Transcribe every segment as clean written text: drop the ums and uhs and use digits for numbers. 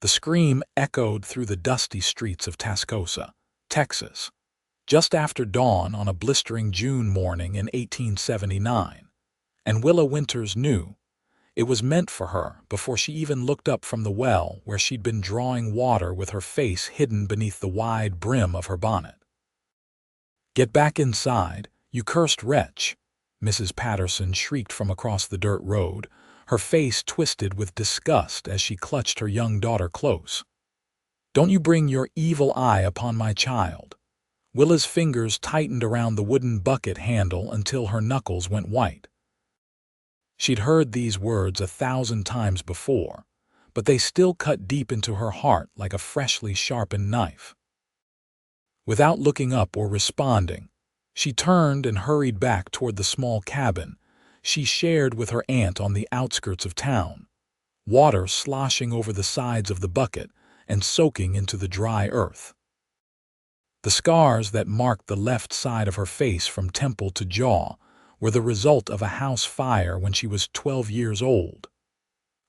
The scream echoed through the dusty streets of Tascosa, Texas, just after dawn on a blistering June morning in 1879, and Willa Winters knew it was meant for her before she even looked up from the well where she'd been drawing water with her face hidden beneath the wide brim of her bonnet. "Get back inside, you cursed wretch!" Mrs. Patterson shrieked from across the dirt road, her face twisted with disgust as she clutched her young daughter close. "Don't you bring your evil eye upon my child!" Willa's fingers tightened around the wooden bucket handle until her knuckles went white. She'd heard these words 1,000 times before, but they still cut deep into her heart like a freshly sharpened knife. Without looking up or responding, she turned and hurried back toward the small cabin she shared with her aunt on the outskirts of town, water sloshing over the sides of the bucket and soaking into the dry earth. The scars that marked the left side of her face from temple to jaw were the result of a house fire when she was 12 years old.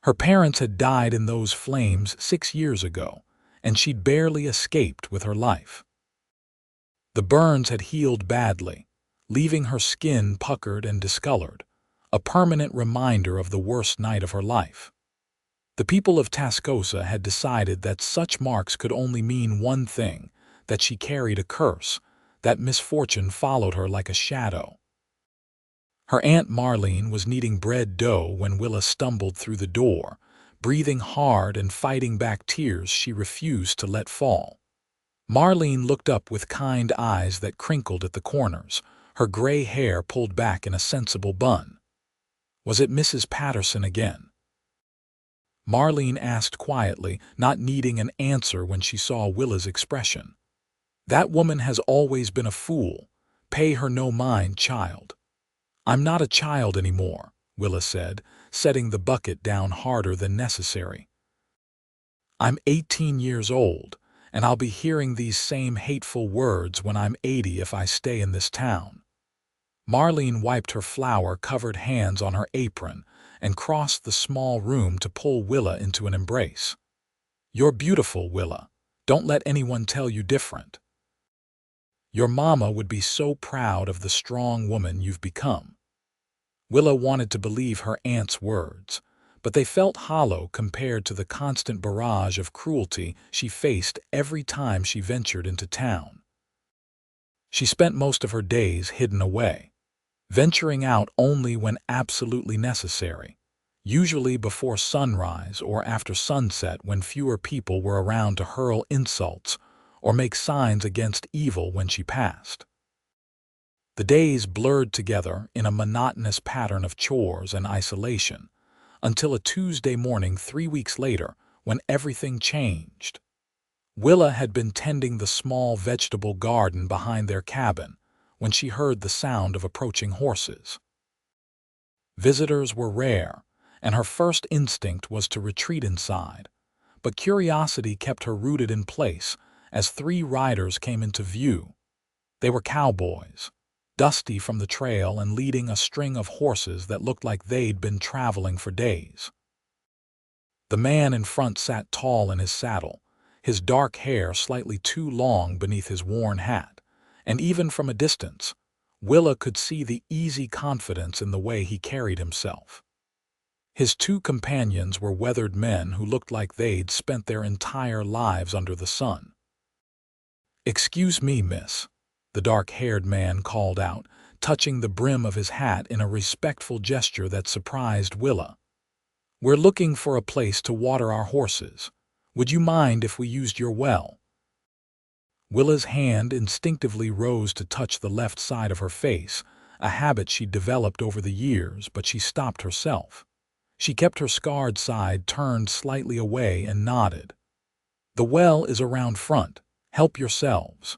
Her parents had died in those flames 6 years ago, and she'd barely escaped with her life. The burns had healed badly, leaving her skin puckered and discolored, a permanent reminder of the worst night of her life. The people of Tascosa had decided that such marks could only mean one thing, that she carried a curse, that misfortune followed her like a shadow. Her Aunt Marlene was kneading bread dough when Willa stumbled through the door, breathing hard and fighting back tears she refused to let fall. Marlene looked up with kind eyes that crinkled at the corners, her gray hair pulled back in a sensible bun. Was it Mrs. Patterson again? Marlene asked quietly, not needing an answer when she saw Willa's expression. "That woman has always been a fool. Pay her no mind, child." "I'm not a child anymore," Willa said, setting the bucket down harder than necessary. "I'm 18 years old, and I'll be hearing these same hateful words when I'm 80 if I stay in this town." Marlene wiped her flour-covered hands on her apron and crossed the small room to pull Willa into an embrace. "You're beautiful, Willa. Don't let anyone tell you different. Your mama would be so proud of the strong woman you've become." Willa wanted to believe her aunt's words, but they felt hollow compared to the constant barrage of cruelty she faced every time she ventured into town. She spent most of her days hidden away, venturing out only when absolutely necessary, usually before sunrise or after sunset when fewer people were around to hurl insults or make signs against evil when she passed. The days blurred together in a monotonous pattern of chores and isolation, until a Tuesday morning 3 weeks later when everything changed. Willa had been tending the small vegetable garden behind their cabin when she heard the sound of approaching horses. Visitors were rare, and her first instinct was to retreat inside, but curiosity kept her rooted in place as 3 riders came into view. They were cowboys, dusty from the trail and leading a string of horses that looked like they'd been traveling for days. The man in front sat tall in his saddle, his dark hair slightly too long beneath his worn hat, and even from a distance, Willa could see the easy confidence in the way he carried himself. His 2 companions were weathered men who looked like they'd spent their entire lives under the sun. "Excuse me, miss," the dark-haired man called out, touching the brim of his hat in a respectful gesture that surprised Willa. "We're looking for a place to water our horses. Would you mind if we used your well?" Willa's hand instinctively rose to touch the left side of her face, a habit she'd developed over the years, but she stopped herself. She kept her scarred side turned slightly away and nodded. "The well is around front. Help yourselves."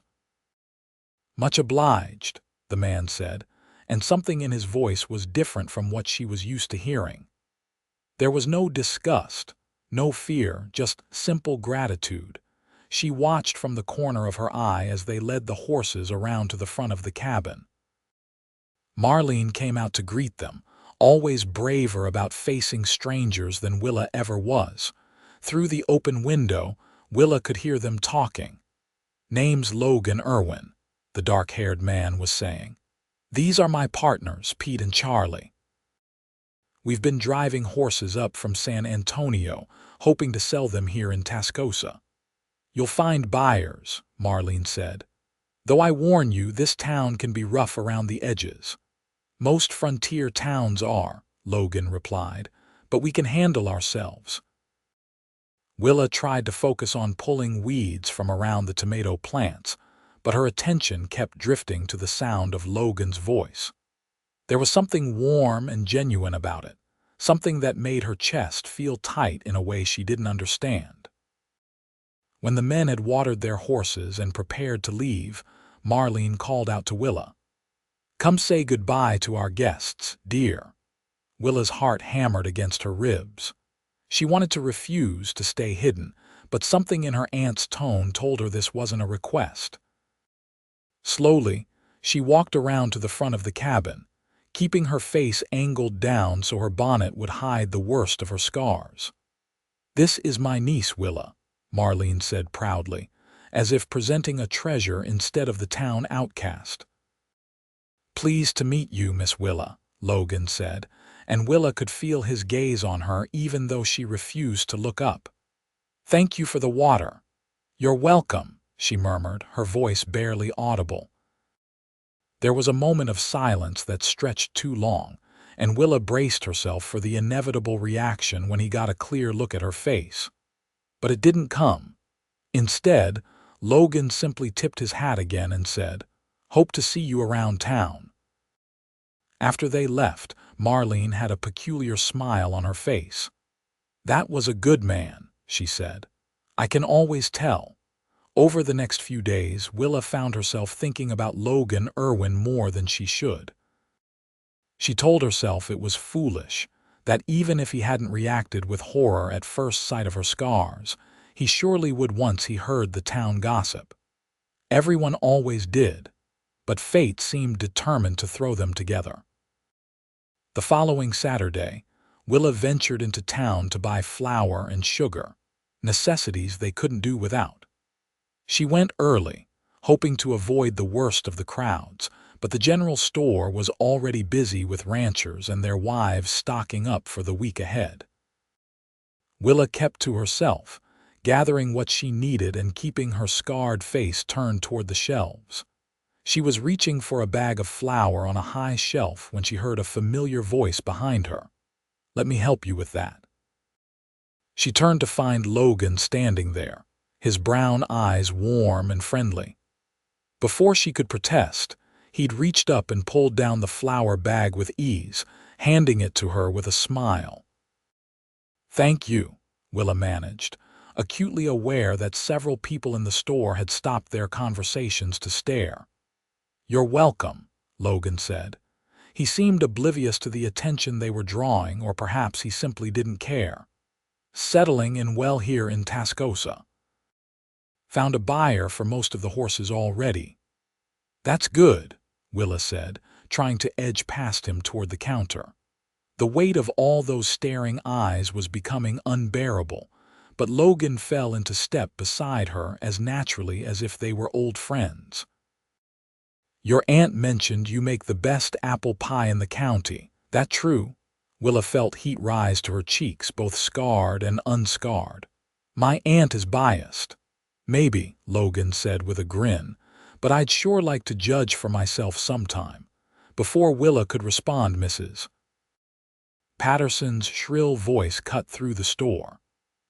"Much obliged," the man said, and something in his voice was different from what she was used to hearing. There was no disgust, no fear, just simple gratitude. She watched from the corner of her eye as they led the horses around to the front of the cabin. Marlene came out to greet them, always braver about facing strangers than Willa ever was, Through the open window, Willa could hear them talking. "Name's Logan Irwin," the dark-haired man was saying. "These are my partners, Pete and Charlie. We've been driving horses up from San Antonio, hoping to sell them here in Tascosa." "You'll find buyers," Marlene said. "Though I warn you, this town can be rough around the edges." "Most frontier towns are," Logan replied, "but we can handle ourselves." Willa tried to focus on pulling weeds from around the tomato plants, but her attention kept drifting to the sound of Logan's voice. There was something warm and genuine about it, something that made her chest feel tight in a way she didn't understand. When the men had watered their horses and prepared to leave, Marlene called out to Willa, "Come say goodbye to our guests, dear." Willa's heart hammered against her ribs. She wanted to refuse to stay hidden, but something in her aunt's tone told her this wasn't a request. Slowly, she walked around to the front of the cabin, keeping her face angled down so her bonnet would hide the worst of her scars. "This is my niece, Willa," Marlene said proudly, as if presenting a treasure instead of the town outcast. "Pleased to meet you, Miss Willa," Logan said, and Willa could feel his gaze on her even though she refused to look up. "Thank you for the water." "You're welcome," she murmured, her voice barely audible. There was a moment of silence that stretched too long, and Willa braced herself for the inevitable reaction when he got a clear look at her face. But it didn't come. Instead, Logan simply tipped his hat again and said, "Hope to see you around town." After they left, Marlene had a peculiar smile on her face. "That was a good man," she said. "I can always tell." Over the next few days, Willa found herself thinking about Logan Irwin more than she should. She told herself it was foolish, that even if he hadn't reacted with horror at first sight of her scars, he surely would once he heard the town gossip. Everyone always did, but fate seemed determined to throw them together. The following Saturday, Willa ventured into town to buy flour and sugar, necessities they couldn't do without. She went early, hoping to avoid the worst of the crowds, but the general store was already busy with ranchers and their wives stocking up for the week ahead. Willa kept to herself, gathering what she needed and keeping her scarred face turned toward the shelves. She was reaching for a bag of flour on a high shelf when she heard a familiar voice behind her. "Let me help you with that." She turned to find Logan standing there, his brown eyes warm and friendly. Before she could protest, he'd reached up and pulled down the flour bag with ease, handing it to her with a smile. "Thank you," Willa managed, acutely aware that several people in the store had stopped their conversations to stare. "You're welcome," Logan said. He seemed oblivious to the attention they were drawing, or perhaps he simply didn't care. "Settling in well here in Tascosa. Found a buyer for most of the horses already." "That's good," Willa said, trying to edge past him toward the counter. The weight of all those staring eyes was becoming unbearable, but Logan fell into step beside her as naturally as if they were old friends. "Your aunt mentioned you make the best apple pie in the county. That true?" Willa felt heat rise to her cheeks, both scarred and unscarred. "My aunt is biased." "Maybe," Logan said with a grin, "but I'd sure like to judge for myself sometime." Before Willa could respond, Mrs. Patterson's shrill voice cut through the store.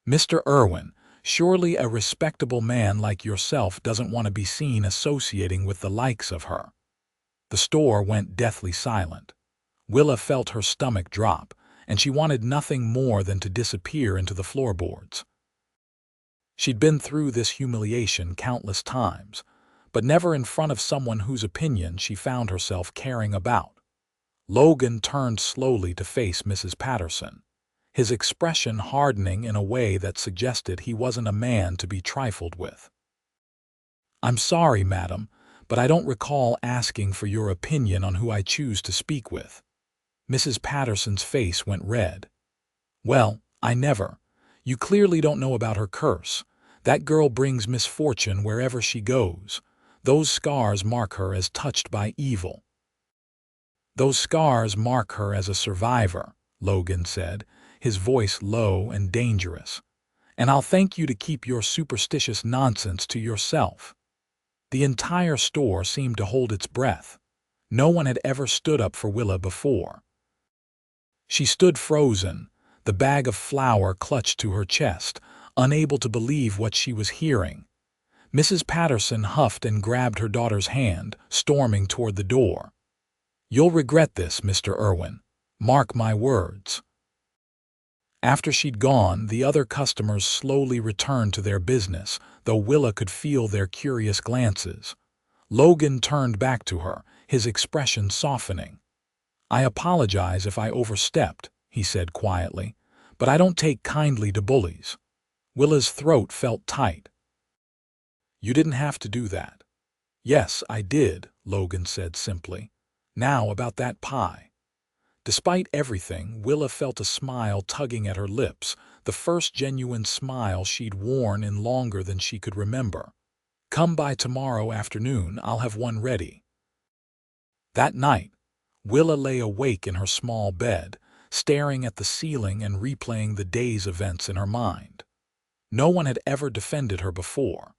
"Mr. Irwin, surely a respectable man like yourself doesn't want to be seen associating with the likes of her." The store went deathly silent. Willa felt her stomach drop, and she wanted nothing more than to disappear into the floorboards. She'd been through this humiliation countless times, but never in front of someone whose opinion she found herself caring about. Logan turned slowly to face Mrs. Patterson, his expression hardening in a way that suggested he wasn't a man to be trifled with. "I'm sorry, madam, but I don't recall asking for your opinion on who I choose to speak with." Mrs. Patterson's face went red. "Well, I never. You clearly don't know about her curse. That girl brings misfortune wherever she goes. Those scars mark her as touched by evil. Those scars mark her as a survivor, Logan said, his voice low and dangerous. And I'll thank you to keep your superstitious nonsense to yourself. The entire store seemed to hold its breath. No one had ever stood up for Willa before. She stood frozen, the bag of flour clutched to her chest, unable to believe what she was hearing. Mrs. Patterson huffed and grabbed her daughter's hand, storming toward the door. "You'll regret this, Mr. Irwin. Mark my words." After she'd gone, the other customers slowly returned to their business, though Willa could feel their curious glances. Logan turned back to her, his expression softening. "I apologize if I overstepped," he said quietly, "but I don't take kindly to bullies." Willa's throat felt tight. "You didn't have to do that." "Yes, I did," Logan said simply. "Now about that pie." Despite everything, Willa felt a smile tugging at her lips, the first genuine smile she'd worn in longer than she could remember. "Come by tomorrow afternoon, I'll have one ready." That night, Willa lay awake in her small bed, staring at the ceiling and replaying the day's events in her mind. No one had ever defended her before.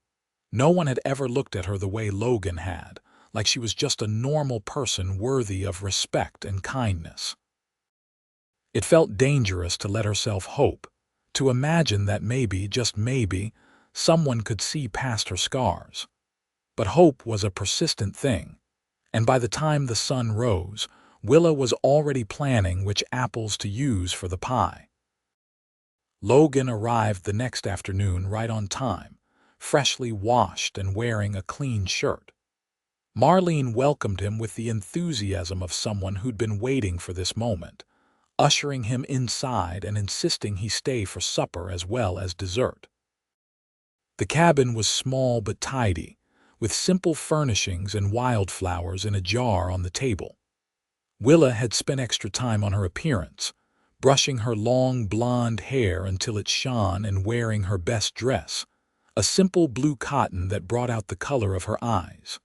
No one had ever looked at her the way Logan had, like she was just a normal person worthy of respect and kindness. It felt dangerous to let herself hope, to imagine that maybe, just maybe, someone could see past her scars. But hope was a persistent thing, and by the time the sun rose, Willa was already planning which apples to use for the pie. Logan arrived the next afternoon right on time, freshly washed and wearing a clean shirt. Marlene welcomed him with the enthusiasm of someone who'd been waiting for this moment, ushering him inside and insisting he stay for supper as well as dessert. The cabin was small but tidy, with simple furnishings and wildflowers in a jar on the table. Willa had spent extra time on her appearance, brushing her long blonde hair until it shone and wearing her best dress, a simple blue cotton that brought out the color of her eyes.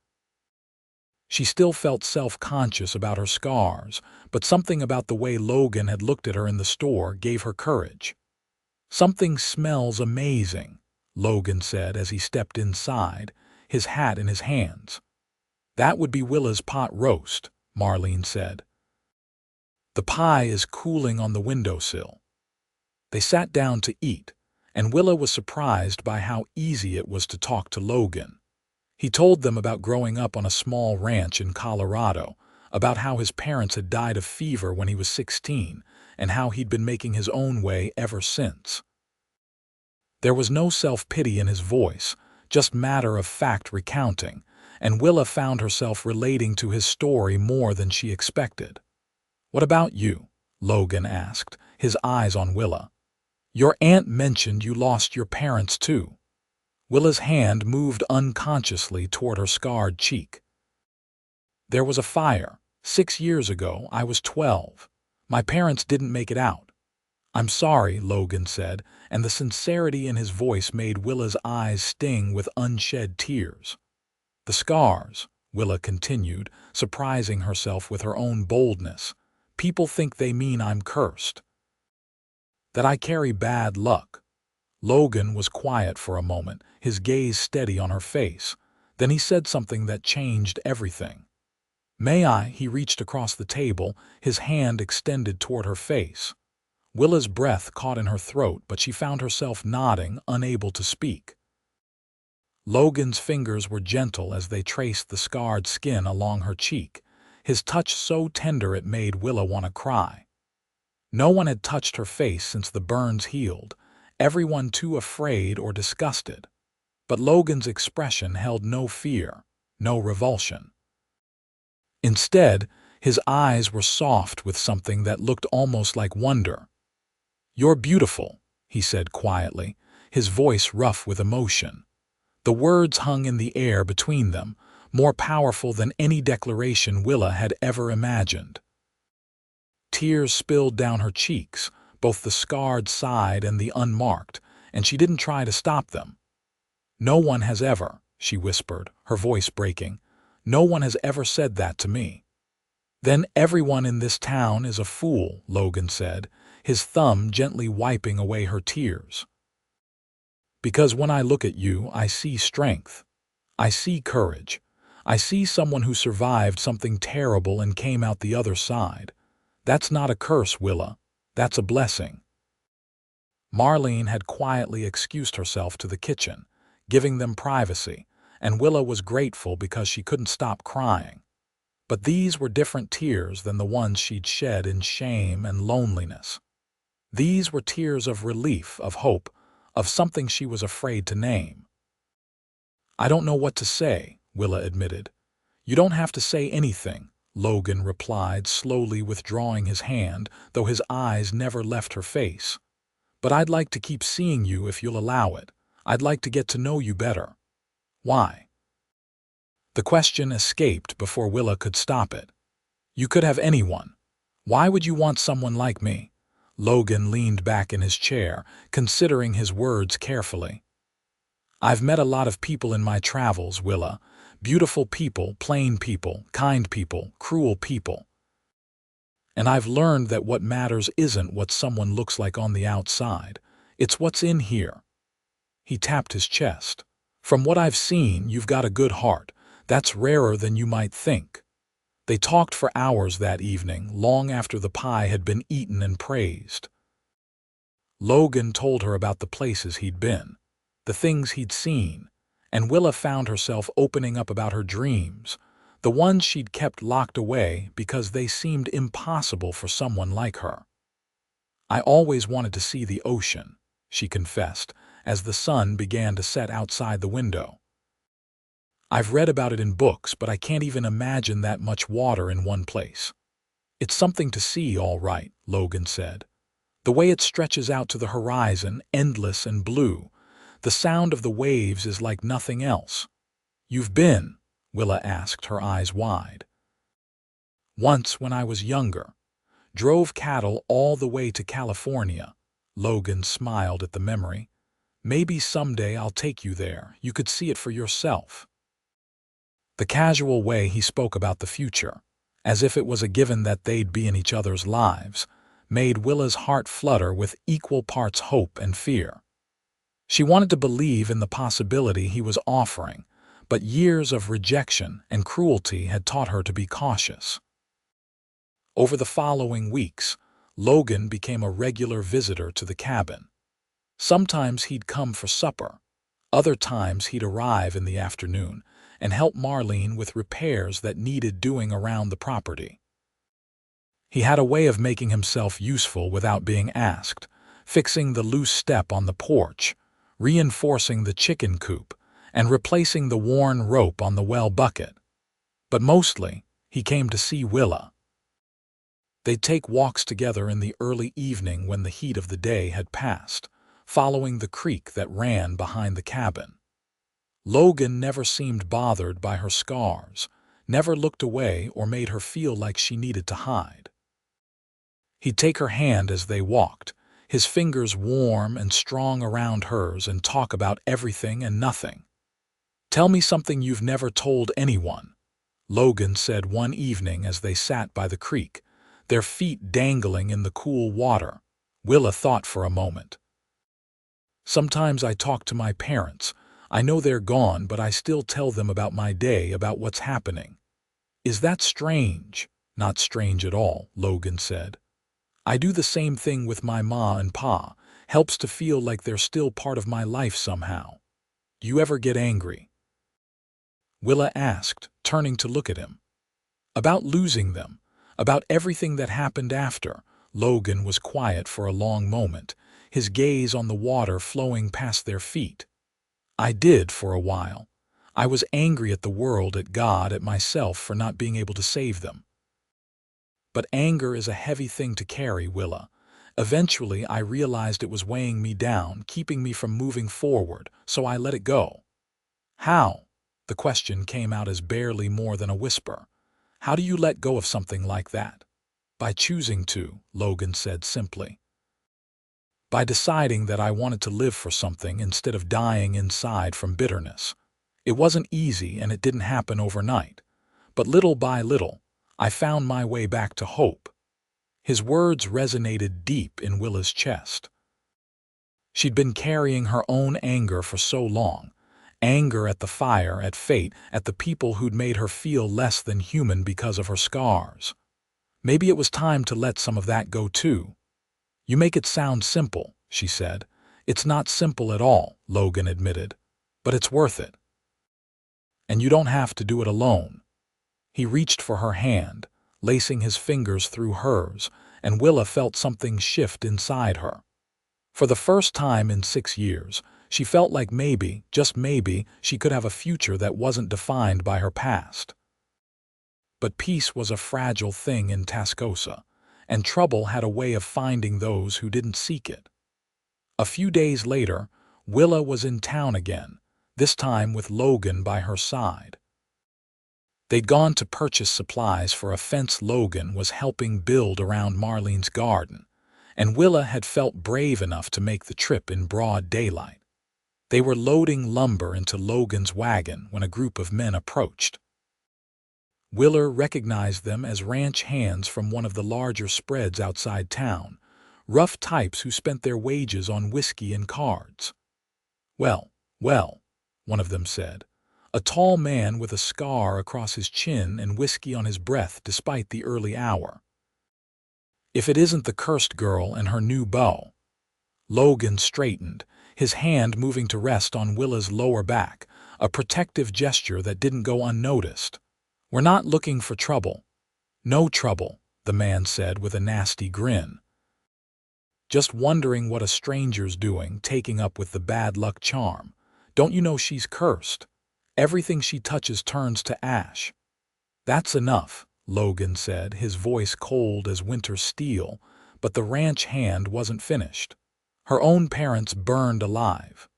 She still felt self-conscious about her scars, but something about the way Logan had looked at her in the store gave her courage. "Something smells amazing," Logan said as he stepped inside, his hat in his hands. "That would be Willa's pot roast," Marlene said. "The pie is cooling on the windowsill." They sat down to eat, and Willa was surprised by how easy it was to talk to Logan. He told them about growing up on a small ranch in Colorado, about how his parents had died of fever when he was 16, and how he'd been making his own way ever since. There was no self-pity in his voice, just matter-of-fact recounting, and Willa found herself relating to his story more than she expected. "What about you?" Logan asked, his eyes on Willa. "Your aunt mentioned you lost your parents too." Willa's hand moved unconsciously toward her scarred cheek. "There was a fire. 6 years ago, I was 12. My parents didn't make it out." "I'm sorry," Logan said, and the sincerity in his voice made Willa's eyes sting with unshed tears. "The scars," Willa continued, surprising herself with her own boldness. "People think they mean I'm cursed. That I carry bad luck." Logan was quiet for a moment, his gaze steady on her face. Then he said something that changed everything. "May I?" He reached across the table, his hand extended toward her face. Willa's breath caught in her throat, but she found herself nodding, unable to speak. Logan's fingers were gentle as they traced the scarred skin along her cheek, his touch so tender it made Willa want to cry. No one had touched her face since the burns healed, everyone too afraid or disgusted. But Logan's expression held no fear, no revulsion. Instead, his eyes were soft with something that looked almost like wonder. "You're beautiful," he said quietly, his voice rough with emotion. The words hung in the air between them, more powerful than any declaration Willa had ever imagined. Tears spilled down her cheeks, both the scarred side and the unmarked, and she didn't try to stop them. "No one has ever," she whispered, her voice breaking. "No one has ever said that to me." "Then everyone in this town is a fool," Logan said, his thumb gently wiping away her tears. "Because when I look at you, I see strength. I see courage. I see someone who survived something terrible and came out the other side. That's not a curse, Willa. That's a blessing." Marlene had quietly excused herself to the kitchen, giving them privacy, and Willa was grateful because she couldn't stop crying. But these were different tears than the ones she'd shed in shame and loneliness. These were tears of relief, of hope, of something she was afraid to name. "I don't know what to say," Willa admitted. "You don't have to say anything," Logan replied, slowly withdrawing his hand, though his eyes never left her face. "But I'd like to keep seeing you if you'll allow it. I'd like to get to know you better." "Why?" The question escaped before Willa could stop it. "You could have anyone. Why would you want someone like me?" Logan leaned back in his chair, considering his words carefully. "I've met a lot of people in my travels, Willa. Beautiful people, plain people, kind people, cruel people. And I've learned that what matters isn't what someone looks like on the outside. It's what's in here." He tapped his chest. "From what I've seen, you've got a good heart. That's rarer than you might think." They talked for hours that evening, long after the pie had been eaten and praised. Logan told her about the places he'd been, the things he'd seen, and Willa found herself opening up about her dreams, the ones she'd kept locked away because they seemed impossible for someone like her. "I always wanted to see the ocean," she confessed, as the sun began to set outside the window. "I've read about it in books, but I can't even imagine that much water in one place." "It's something to see, all right," Logan said. "The way it stretches out to the horizon, endless and blue. The sound of the waves is like nothing else." "You've been?" Willa asked, her eyes wide. "Once when I was younger. Drove cattle all the way to California." Logan smiled at the memory. "Maybe someday I'll take you there. You could see it for yourself." The casual way he spoke about the future, as if it was a given that they'd be in each other's lives, made Willa's heart flutter with equal parts hope and fear. She wanted to believe in the possibility he was offering, but years of rejection and cruelty had taught her to be cautious. Over the following weeks, Logan became a regular visitor to the cabin. Sometimes he'd come for supper. Other times he'd arrive in the afternoon and help Marlene with repairs that needed doing around the property. He had a way of making himself useful without being asked, fixing the loose step on the porch, reinforcing the chicken coop, and replacing the worn rope on the well bucket. But mostly, he came to see Willa. They'd take walks together in the early evening when the heat of the day had passed, following the creek that ran behind the cabin. Logan never seemed bothered by her scars, never looked away or made her feel like she needed to hide. He'd take her hand as they walked, his fingers warm and strong around hers, and talk about everything and nothing. "Tell me something you've never told anyone," Logan said one evening as they sat by the creek, their feet dangling in the cool water. Willa thought for a moment. "Sometimes I talk to my parents. I know they're gone, but I still tell them about my day, about what's happening." "Is that strange?" "Not strange at all," Logan said. "I do the same thing with my ma and pa. Helps to feel like they're still part of my life somehow." "Do you ever get angry?" Willa asked, turning to look at him. "About losing them, about everything that happened after." Logan was quiet for a long moment, his gaze on the water flowing past their feet. "I did for a while. I was angry at the world, at God, at myself for not being able to save them. But anger is a heavy thing to carry, Willa. Eventually, I realized it was weighing me down, keeping me from moving forward, so I let it go." "How?" The question came out as barely more than a whisper. "How do you let go of something like that?" "By choosing to," Logan said simply. by deciding that I wanted to live for something instead of dying inside from bitterness. It wasn't easy and it didn't happen overnight, but little by little, I found my way back to hope. His words resonated deep in Willa's chest. She'd been carrying her own anger for so long, anger at the fire, at fate, at the people who'd made her feel less than human because of her scars. Maybe it was time to let some of that go too. You make it sound simple, she said. It's not simple at all, Logan admitted, but it's worth it. And you don't have to do it alone. He reached for her hand, lacing his fingers through hers, and Willa felt something shift inside her. For the first time in 6 years, she felt like maybe, just maybe, she could have a future that wasn't defined by her past. But peace was a fragile thing in Tascosa, and trouble had a way of finding those who didn't seek it. A few days later, Willa was in town again, this time with Logan by her side. They'd gone to purchase supplies for a fence Logan was helping build around Marlene's garden, and Willa had felt brave enough to make the trip in broad daylight. They were loading lumber into Logan's wagon when a group of men approached. Willa recognized them as ranch hands from one of the larger spreads outside town, rough types who spent their wages on whiskey and cards. Well, one of them said, a tall man with a scar across his chin and whiskey on his breath despite the early hour. If it isn't the cursed girl and her new beau. Logan straightened, his hand moving to rest on Willa's lower back, a protective gesture that didn't go unnoticed. We're not looking for trouble. No trouble, the man said with a nasty grin. Just wondering what a stranger's doing, taking up with the bad luck charm. Don't you know she's cursed? Everything she touches turns to ash. That's enough, Logan said, his voice cold as winter steel, but the ranch hand wasn't finished. Her own parents burned alive.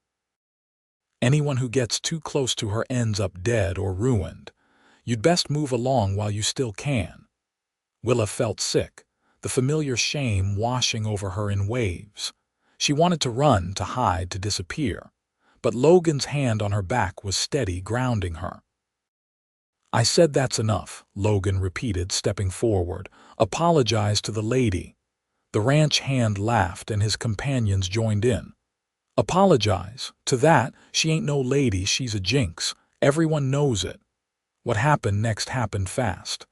Anyone who gets too close to her ends up dead or ruined. You'd best move along while you still can. Willa felt sick, the familiar shame washing over her in waves. She wanted to run, to hide, to disappear. But Logan's hand on her back was steady, grounding her. I said that's enough, Logan repeated, stepping forward. Apologize to the lady. The ranch hand laughed and his companions joined in. Apologize? To that? She ain't no lady, she's a jinx. Everyone knows it. What happened next happened fast.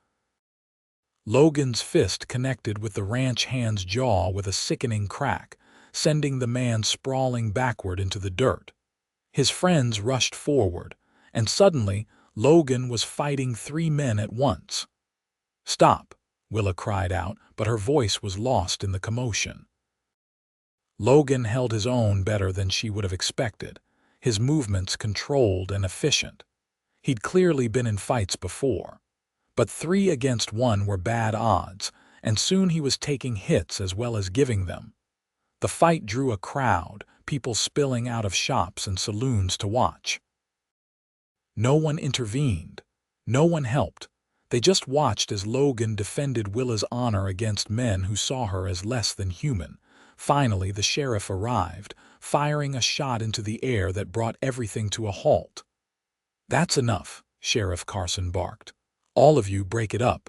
Logan's fist connected with the ranch hand's jaw with a sickening crack, sending the man sprawling backward into the dirt. His friends rushed forward, and suddenly Logan was fighting 3 men at once. Stop, Willa cried out, but her voice was lost in the commotion. Logan held his own better than she would have expected, his movements controlled and efficient. He'd clearly been in fights before, but 3 against 1 were bad odds, and soon he was taking hits as well as giving them. The fight drew a crowd, people spilling out of shops and saloons to watch. No one intervened. No one helped. They just watched as Logan defended Willa's honor against men who saw her as less than human. Finally, the sheriff arrived, firing a shot into the air that brought everything to a halt. That's enough, Sheriff Carson barked. All of you break it up.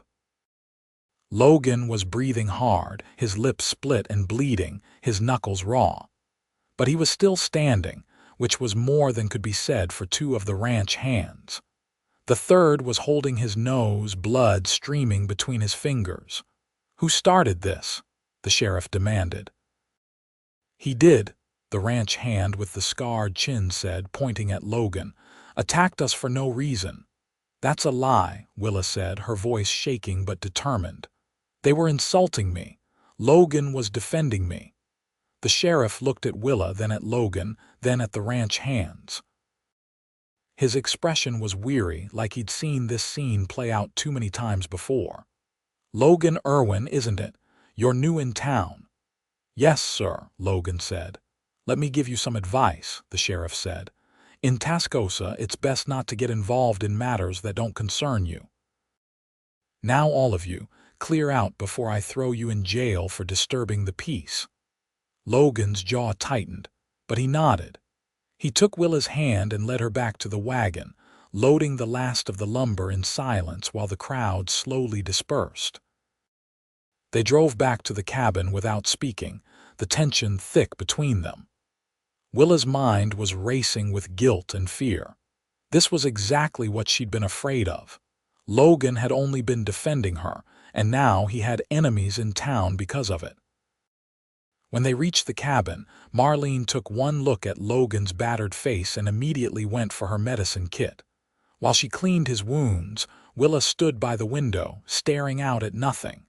Logan was breathing hard, his lips split and bleeding, his knuckles raw. But he was still standing, which was more than could be said for 2 of the ranch hands. The third was holding his nose, blood streaming between his fingers. Who started this? The sheriff demanded. He did, the ranch hand with the scarred chin said, pointing at Logan. Attacked us for no reason. That's a lie, Willa said, her voice shaking but determined. They were insulting me. Logan was defending me. The sheriff looked at Willa, then at Logan, then at the ranch hands. His expression was weary, like he'd seen this scene play out too many times before. Logan Irwin, isn't it? You're new in town. Yes, sir, Logan said. Let me give you some advice, the sheriff said. In Tascosa, it's best not to get involved in matters that don't concern you. Now all of you, clear out before I throw you in jail for disturbing the peace. Logan's jaw tightened, but he nodded. He took Willa's hand and led her back to the wagon, loading the last of the lumber in silence while the crowd slowly dispersed. They drove back to the cabin without speaking, the tension thick between them. Willa's mind was racing with guilt and fear. This was exactly what she'd been afraid of. Logan had only been defending her, and now he had enemies in town because of it. When they reached the cabin, Marlene took one look at Logan's battered face and immediately went for her medicine kit. While she cleaned his wounds, Willa stood by the window, staring out at nothing.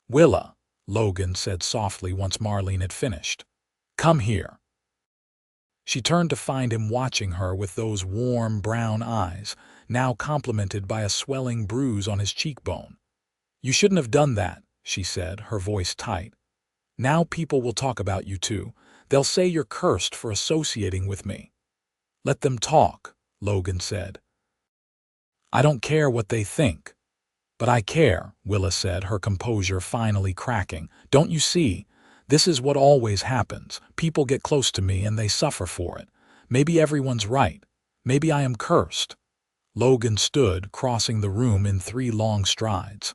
"Willa," Logan said softly once Marlene had finished. "Come here." She turned to find him watching her with those warm brown eyes, now complemented by a swelling bruise on his cheekbone. "You shouldn't have done that," she said, her voice tight. "Now people will talk about you too. They'll say you're cursed for associating with me." "Let them talk," Logan said. "I don't care what they think." "But I care," Willa said, her composure finally cracking. "Don't you see? This is what always happens. People get close to me and they suffer for it. Maybe everyone's right. Maybe I am cursed." Logan stood, crossing the room in 3 long strides.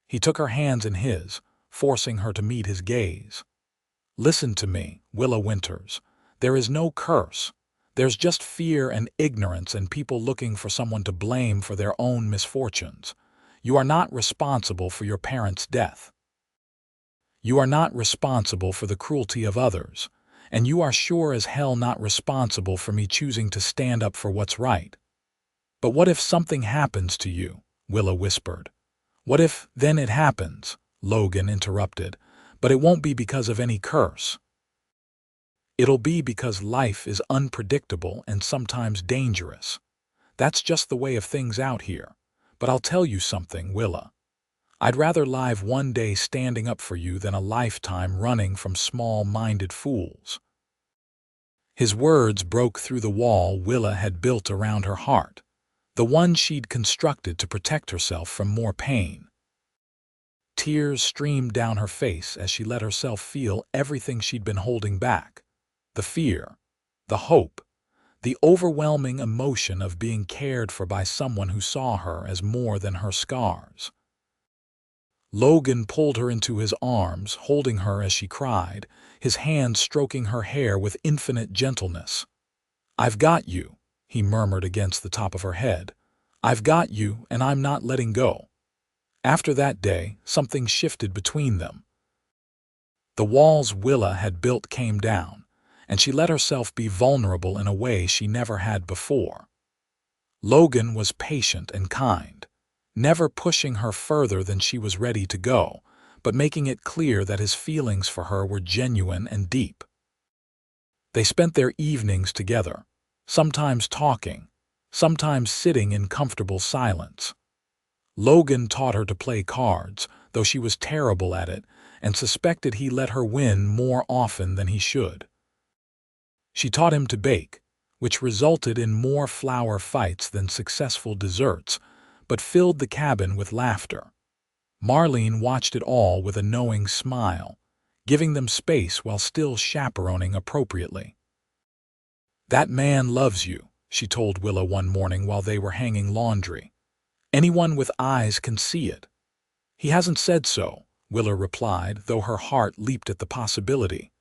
He took her hands in his, forcing her to meet his gaze. "Listen to me, Willa Winters. There is no curse. There's just fear and ignorance and people looking for someone to blame for their own misfortunes. You are not responsible for your parents' death. You are not responsible for the cruelty of others, and you are sure as hell not responsible for me choosing to stand up for what's right." "But what if something happens to you?" Willa whispered. "What if then it happens?" Logan interrupted. "But it won't be because of any curse. It'll be because life is unpredictable and sometimes dangerous. That's just the way of things out here. But I'll tell you something, Willa. I'd rather live one day standing up for you than a lifetime running from small-minded fools." His words broke through the wall Willa had built around her heart, the one she'd constructed to protect herself from more pain. Tears streamed down her face as she let herself feel everything she'd been holding back. The fear, the hope, the overwhelming emotion of being cared for by someone who saw her as more than her scars. Logan pulled her into his arms, holding her as she cried, his hand stroking her hair with infinite gentleness. "I've got you," he murmured against the top of her head. "I've got you, and I'm not letting go." After that day, something shifted between them. The walls Willa had built came down, and she let herself be vulnerable in a way she never had before. Logan was patient and kind, never pushing her further than she was ready to go, but making it clear that his feelings for her were genuine and deep. They spent their evenings together, sometimes talking, sometimes sitting in comfortable silence. Logan taught her to play cards, though she was terrible at it, and suspected he let her win more often than he should. She taught him to bake, which resulted in more flour fights than successful desserts, but filled the cabin with laughter. Marlene watched it all with a knowing smile, giving them space while still chaperoning appropriately. "That man loves you," she told Willa one morning while they were hanging laundry. "Anyone with eyes can see it." "He hasn't said so," Willa replied, though her heart leaped at the possibility.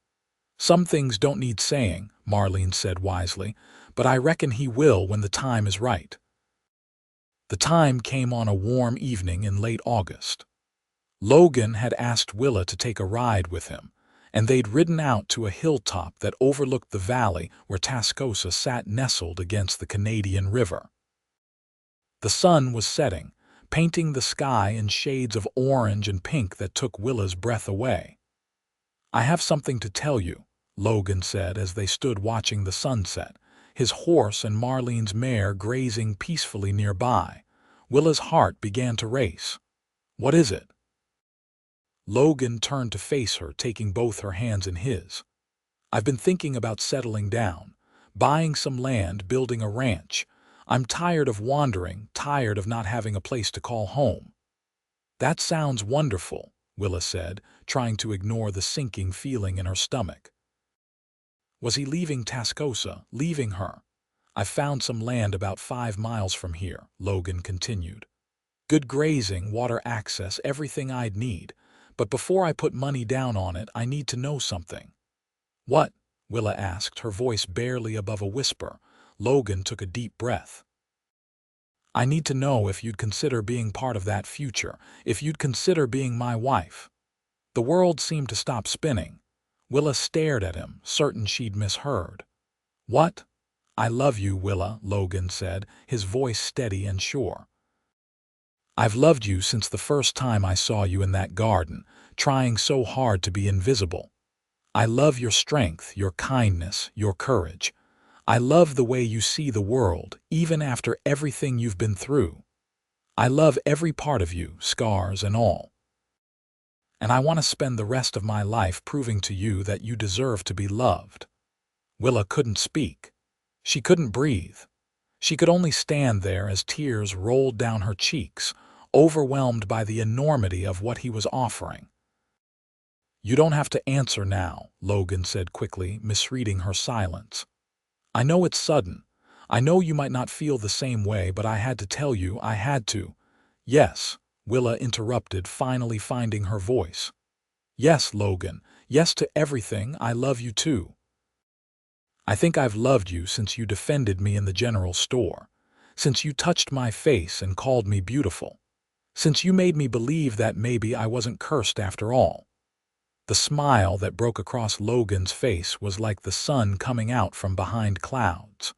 "Some things don't need saying," Marlene said wisely, "but I reckon he will when the time is right." The time came on a warm evening in late August. Logan had asked Willa to take a ride with him, and they'd ridden out to a hilltop that overlooked the valley where Tascosa sat nestled against the Canadian River. The sun was setting, painting the sky in shades of orange and pink that took Willa's breath away. "I have something to tell you," Logan said as they stood watching the sunset, his horse and Marlene's mare grazing peacefully nearby. Willa's heart began to race. "What is it?" Logan turned to face her, taking both her hands in his. "I've been thinking about settling down, buying some land, building a ranch. I'm tired of wandering, tired of not having a place to call home." "That sounds wonderful," Willa said, trying to ignore the sinking feeling in her stomach. Was he leaving Tascosa, leaving her? "I found some land about 5 miles from here," Logan continued. "Good grazing, water access, everything I'd need. But before I put money down on it, I need to know something." "What?" Willa asked, her voice barely above a whisper. Logan took a deep breath. "I need to know if you'd consider being part of that future, if you'd consider being my wife." The world seemed to stop spinning. Willa stared at him, certain she'd misheard. "What?" "I love you, Willa," Logan said, his voice steady and sure. "I've loved you since the first time I saw you in that garden, trying so hard to be invisible. I love your strength, your kindness, your courage. I love the way you see the world, even after everything you've been through. I love every part of you, scars and all. And I want to spend the rest of my life proving to you that you deserve to be loved." Willa couldn't speak. She couldn't breathe. She could only stand there as tears rolled down her cheeks, overwhelmed by the enormity of what he was offering. "You don't have to answer now," Logan said quickly, misreading her silence. "I know it's sudden. I know you might not feel the same way, but I had to tell you, I had to." "Yes," Willa interrupted, finally finding her voice. "Yes, Logan. Yes to everything. I love you too. I think I've loved you since you defended me in the general store, since you touched my face and called me beautiful, since you made me believe that maybe I wasn't cursed after all." The smile that broke across Logan's face was like the sun coming out from behind clouds.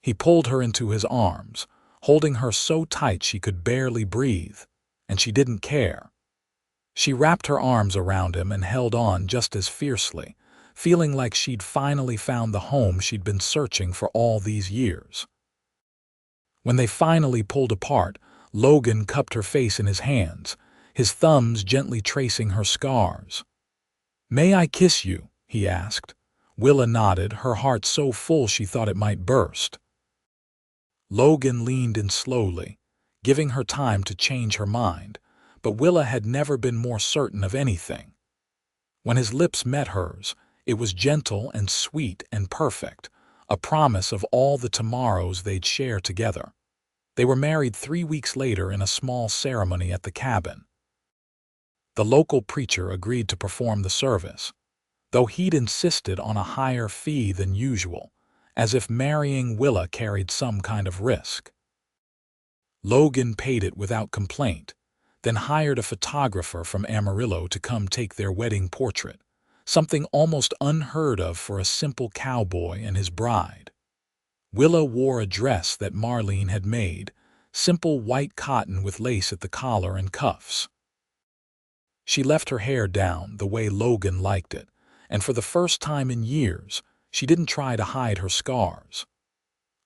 He pulled her into his arms, holding her so tight she could barely breathe, and she didn't care. She wrapped her arms around him and held on just as fiercely, feeling like she'd finally found the home she'd been searching for all these years. When they finally pulled apart, Logan cupped her face in his hands, his thumbs gently tracing her scars. "May I kiss you?" he asked. Willa nodded, her heart so full she thought it might burst. Logan leaned in slowly, giving her time to change her mind, but Willa had never been more certain of anything. When his lips met hers, it was gentle and sweet and perfect, a promise of all the tomorrows they'd share together. They were married 3 weeks later in a small ceremony at the cabin. The local preacher agreed to perform the service, though he'd insisted on a higher fee than usual, as if marrying Willa carried some kind of risk. Logan paid it without complaint, then hired a photographer from Amarillo to come take their wedding portrait, something almost unheard of for a simple cowboy and his bride. Willa wore a dress that Marlene had made, simple white cotton with lace at the collar and cuffs. She left her hair down the way Logan liked it, and for the first time in years, she didn't try to hide her scars.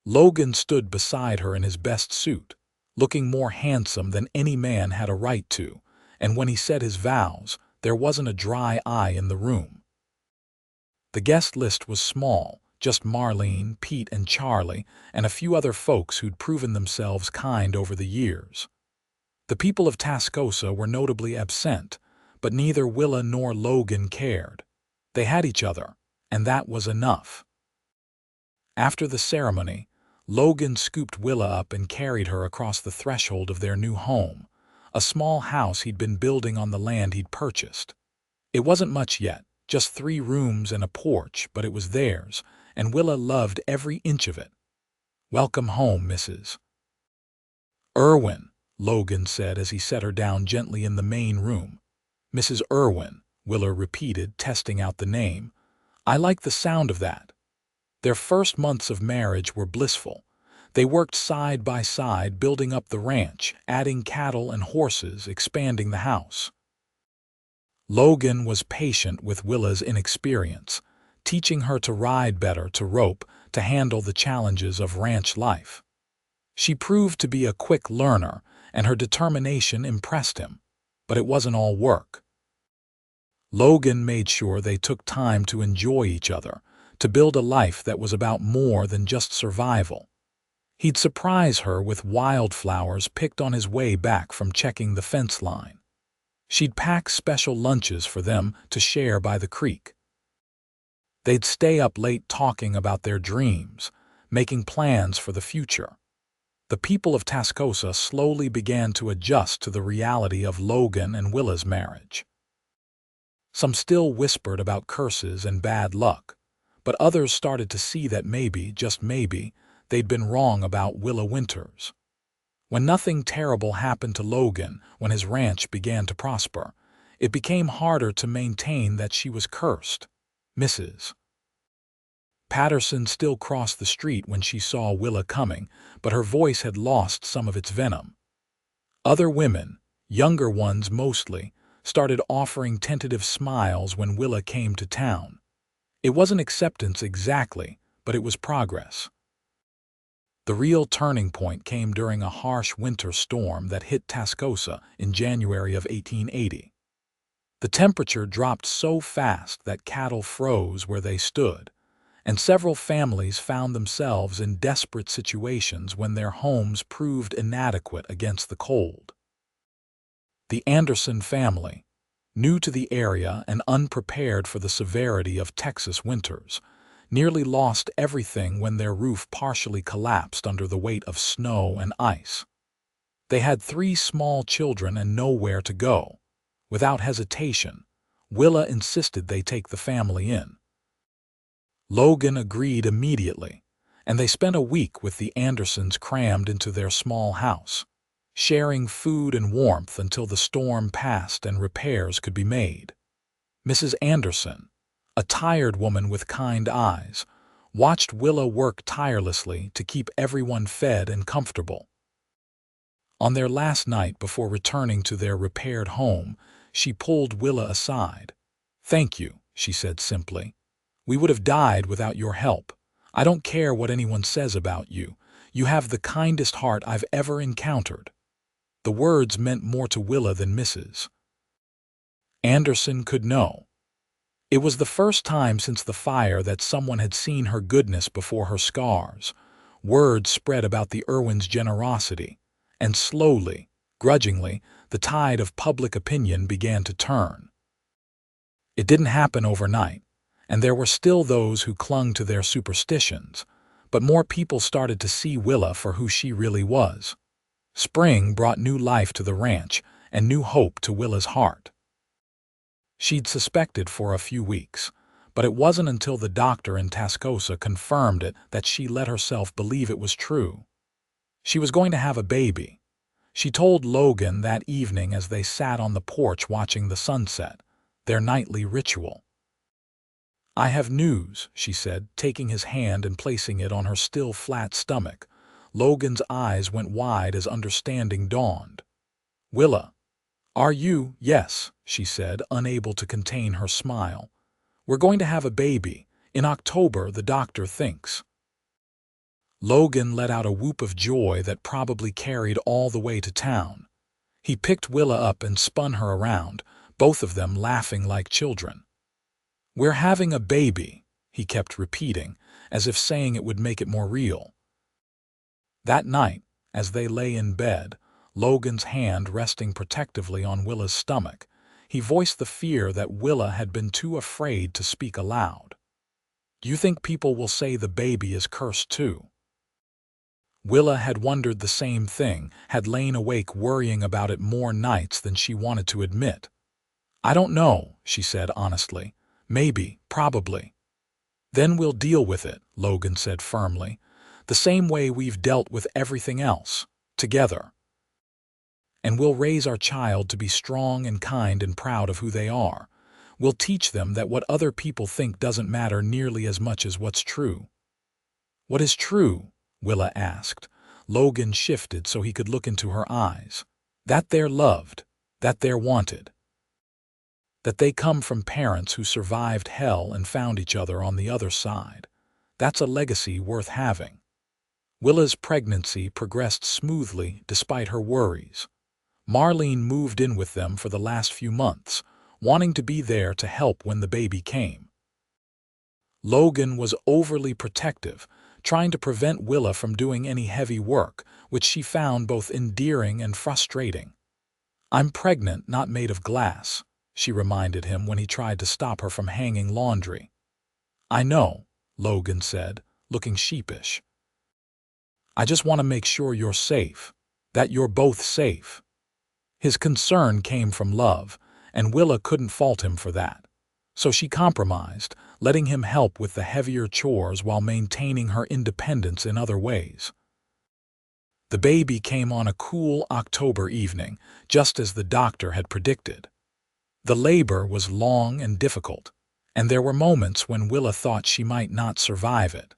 Logan stood beside her in his best suit, looking more handsome than any man had a right to, and when he said his vows, there wasn't a dry eye in the room. The guest list was small, just Marlene, Pete, and Charlie, and a few other folks who'd proven themselves kind over the years. The people of Tascosa were notably absent, but neither Willa nor Logan cared. They had each other, and that was enough. After the ceremony, Logan scooped Willa up and carried her across the threshold of their new home, a small house he'd been building on the land he'd purchased. It wasn't much yet, just 3 rooms and a porch, but it was theirs, and Willa loved every inch of it. "Welcome home, Mrs. Irwin," Logan said as he set her down gently in the main room. "Mrs. Irwin," Willa repeated, testing out the name. "I like the sound of that." Their first months of marriage were blissful. They worked side by side, building up the ranch, adding cattle and horses, expanding the house. Logan was patient with Willa's inexperience, teaching her to ride better, to rope, to handle the challenges of ranch life. She proved to be a quick learner, and her determination impressed him. But it wasn't all work. Logan made sure they took time to enjoy each other, to build a life that was about more than just survival. He'd surprise her with wildflowers picked on his way back from checking the fence line. She'd pack special lunches for them to share by the creek. They'd stay up late talking about their dreams, making plans for the future. The people of Tascosa slowly began to adjust to the reality of Logan and Willa's marriage. Some still whispered about curses and bad luck, but others started to see that maybe, just maybe, they'd been wrong about Willa Winters. When nothing terrible happened to Logan, when his ranch began to prosper, it became harder to maintain that she was cursed. Mrs. Patterson still crossed the street when she saw Willa coming, but her voice had lost some of its venom. Other women, younger ones mostly, started offering tentative smiles when Willa came to town. It wasn't acceptance exactly, but it was progress. The real turning point came during a harsh winter storm that hit Tascosa in January of 1880. The temperature dropped so fast that cattle froze where they stood, and several families found themselves in desperate situations when their homes proved inadequate against the cold. The Anderson family, new to the area and unprepared for the severity of Texas winters, nearly lost everything when their roof partially collapsed under the weight of snow and ice. They had 3 small children and nowhere to go. Without hesitation, Willa insisted they take the family in. Logan agreed immediately, and they spent a week with the Andersons crammed into their small house, sharing food and warmth until the storm passed and repairs could be made. Mrs. Anderson, a tired woman with kind eyes, watched Willa work tirelessly to keep everyone fed and comfortable. On their last night before returning to their repaired home, she pulled Willa aside. "Thank you," she said simply. "We would have died without your help. I don't care what anyone says about you. You have the kindest heart I've ever encountered." The words meant more to Willa than Mrs. Anderson could know. It was the first time since the fire that someone had seen her goodness before her scars. Word spread about the Irwins' generosity, and slowly, grudgingly, the tide of public opinion began to turn. It didn't happen overnight, and there were still those who clung to their superstitions, but more people started to see Willa for who she really was. Spring brought new life to the ranch and new hope to Willa's heart. She'd suspected for a few weeks, but it wasn't until the doctor in Tascosa confirmed it that she let herself believe it was true. She was going to have a baby. She told Logan that evening as they sat on the porch watching the sunset, their nightly ritual. "I have news," she said, taking his hand and placing it on her still flat stomach. Logan's eyes went wide as understanding dawned. "Willa, are you?" "Yes," she said, unable to contain her smile. "We're going to have a baby. In October, the doctor thinks." Logan let out a whoop of joy that probably carried all the way to town. He picked Willa up and spun her around, both of them laughing like children. "We're having a baby," he kept repeating, as if saying it would make it more real. That night, as they lay in bed, Logan's hand resting protectively on Willa's stomach, he voiced the fear that Willa had been too afraid to speak aloud. "Do you think people will say the baby is cursed too?" Willa had wondered the same thing, had lain awake worrying about it more nights than she wanted to admit. "I don't know," she said honestly. "Maybe, probably." "Then we'll deal with it," Logan said firmly, "the same way we've dealt with everything else, together. And we'll raise our child to be strong and kind and proud of who they are. We'll teach them that what other people think doesn't matter nearly as much as what's true." "What is true?" Willa asked. Logan shifted so he could look into her eyes. "That they're loved, that they're wanted. That they come from parents who survived hell and found each other on the other side. That's a legacy worth having." Willa's pregnancy progressed smoothly despite her worries. Marlene moved in with them for the last few months, wanting to be there to help when the baby came. Logan was overly protective, trying to prevent Willa from doing any heavy work, which she found both endearing and frustrating. "I'm pregnant, not made of glass," she reminded him when he tried to stop her from hanging laundry. "I know," Logan said, looking sheepish. "I just want to make sure you're safe, that you're both safe." His concern came from love, and Willa couldn't fault him for that. So she compromised, letting him help with the heavier chores while maintaining her independence in other ways. The baby came on a cool October evening, just as the doctor had predicted. The labor was long and difficult, and there were moments when Willa thought she might not survive it.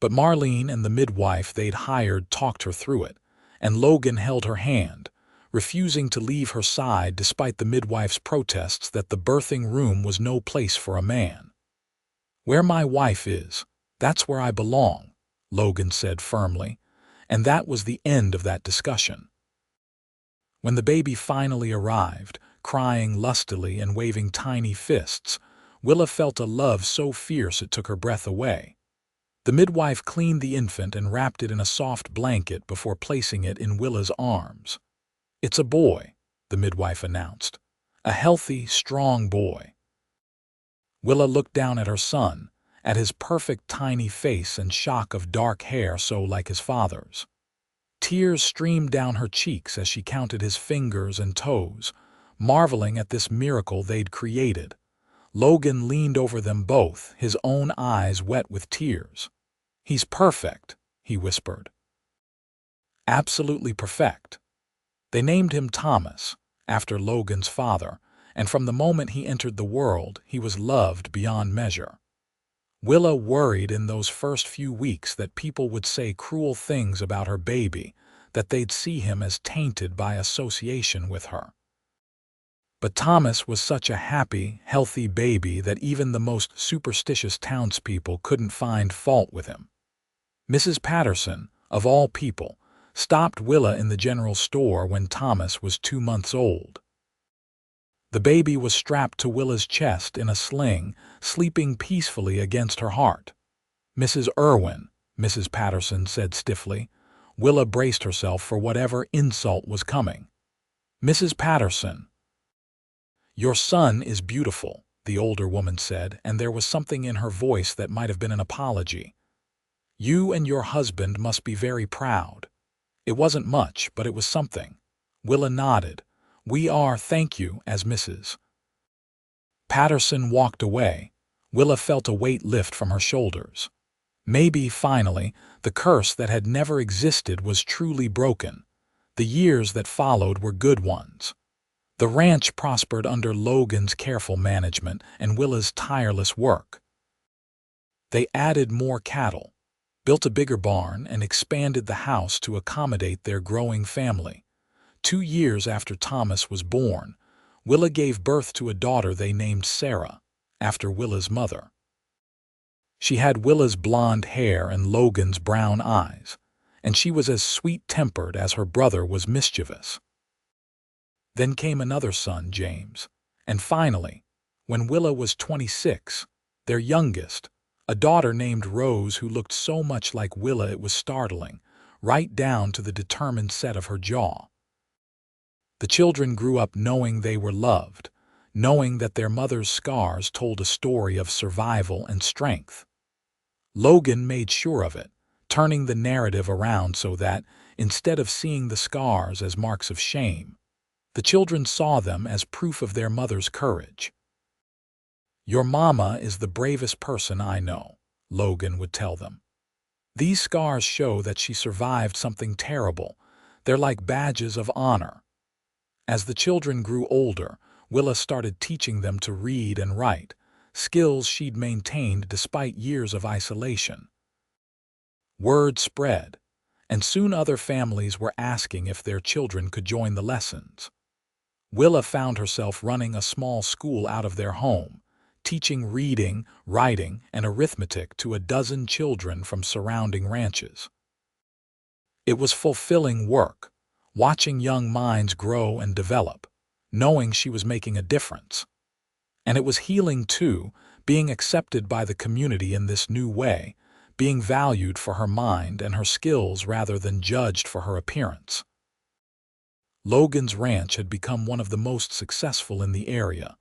But Marlene and the midwife they'd hired talked her through it, and Logan held her hand, refusing to leave her side despite the midwife's protests that the birthing room was no place for a man. "Where my wife is, that's where I belong," Logan said firmly, and that was the end of that discussion. When the baby finally arrived, crying lustily and waving tiny fists, Willa felt a love so fierce it took her breath away. The midwife cleaned the infant and wrapped it in a soft blanket before placing it in Willa's arms. "It's a boy," the midwife announced. "A healthy, strong boy." Willa looked down at her son, at his perfect tiny face and shock of dark hair so like his father's. Tears streamed down her cheeks as she counted his fingers and toes, marveling at this miracle they'd created. Logan leaned over them both, his own eyes wet with tears. "He's perfect," he whispered. "Absolutely perfect." They named him Thomas, after Logan's father, and from the moment he entered the world, he was loved beyond measure. Willa worried in those first few weeks that people would say cruel things about her baby, that they'd see him as tainted by association with her. But Thomas was such a happy, healthy baby that even the most superstitious townspeople couldn't find fault with him. Mrs. Patterson, of all people, stopped Willa in the general store when Thomas was 2 months old. The baby was strapped to Willa's chest in a sling, sleeping peacefully against her heart. "Mrs. Irwin," Mrs. Patterson said stiffly. Willa braced herself for whatever insult was coming. "Mrs. Patterson." "Your son is beautiful," the older woman said, and there was something in her voice that might have been an apology. "You and your husband must be very proud." It wasn't much, but it was something. Willa nodded. "We are, thank you," as Mrs. Patterson walked away. Willa felt a weight lift from her shoulders. Maybe, finally, the curse that had never existed was truly broken. The years that followed were good ones. The ranch prospered under Logan's careful management and Willa's tireless work. They added more cattle, built a bigger barn, and expanded the house to accommodate their growing family. 2 years after Thomas was born, Willa gave birth to a daughter they named Sarah, after Willa's mother. She had Willa's blonde hair and Logan's brown eyes, and she was as sweet-tempered as her brother was mischievous. Then came another son, James, and finally, when Willa was 26, their youngest, a daughter named Rose who looked so much like Willa it was startling, right down to the determined set of her jaw. The children grew up knowing they were loved, knowing that their mother's scars told a story of survival and strength. Logan made sure of it, turning the narrative around so that, instead of seeing the scars as marks of shame, the children saw them as proof of their mother's courage. "Your mama is the bravest person I know," Logan would tell them. "These scars show that she survived something terrible. They're like badges of honor." As the children grew older, Willa started teaching them to read and write, skills she'd maintained despite years of isolation. Word spread, and soon other families were asking if their children could join the lessons. Willa found herself running a small school out of their home, teaching reading, writing, and arithmetic to a dozen children from surrounding ranches. It was fulfilling work, watching young minds grow and develop, knowing she was making a difference. And it was healing too, being accepted by the community in this new way, being valued for her mind and her skills rather than judged for her appearance. Logan's ranch had become one of the most successful in the area,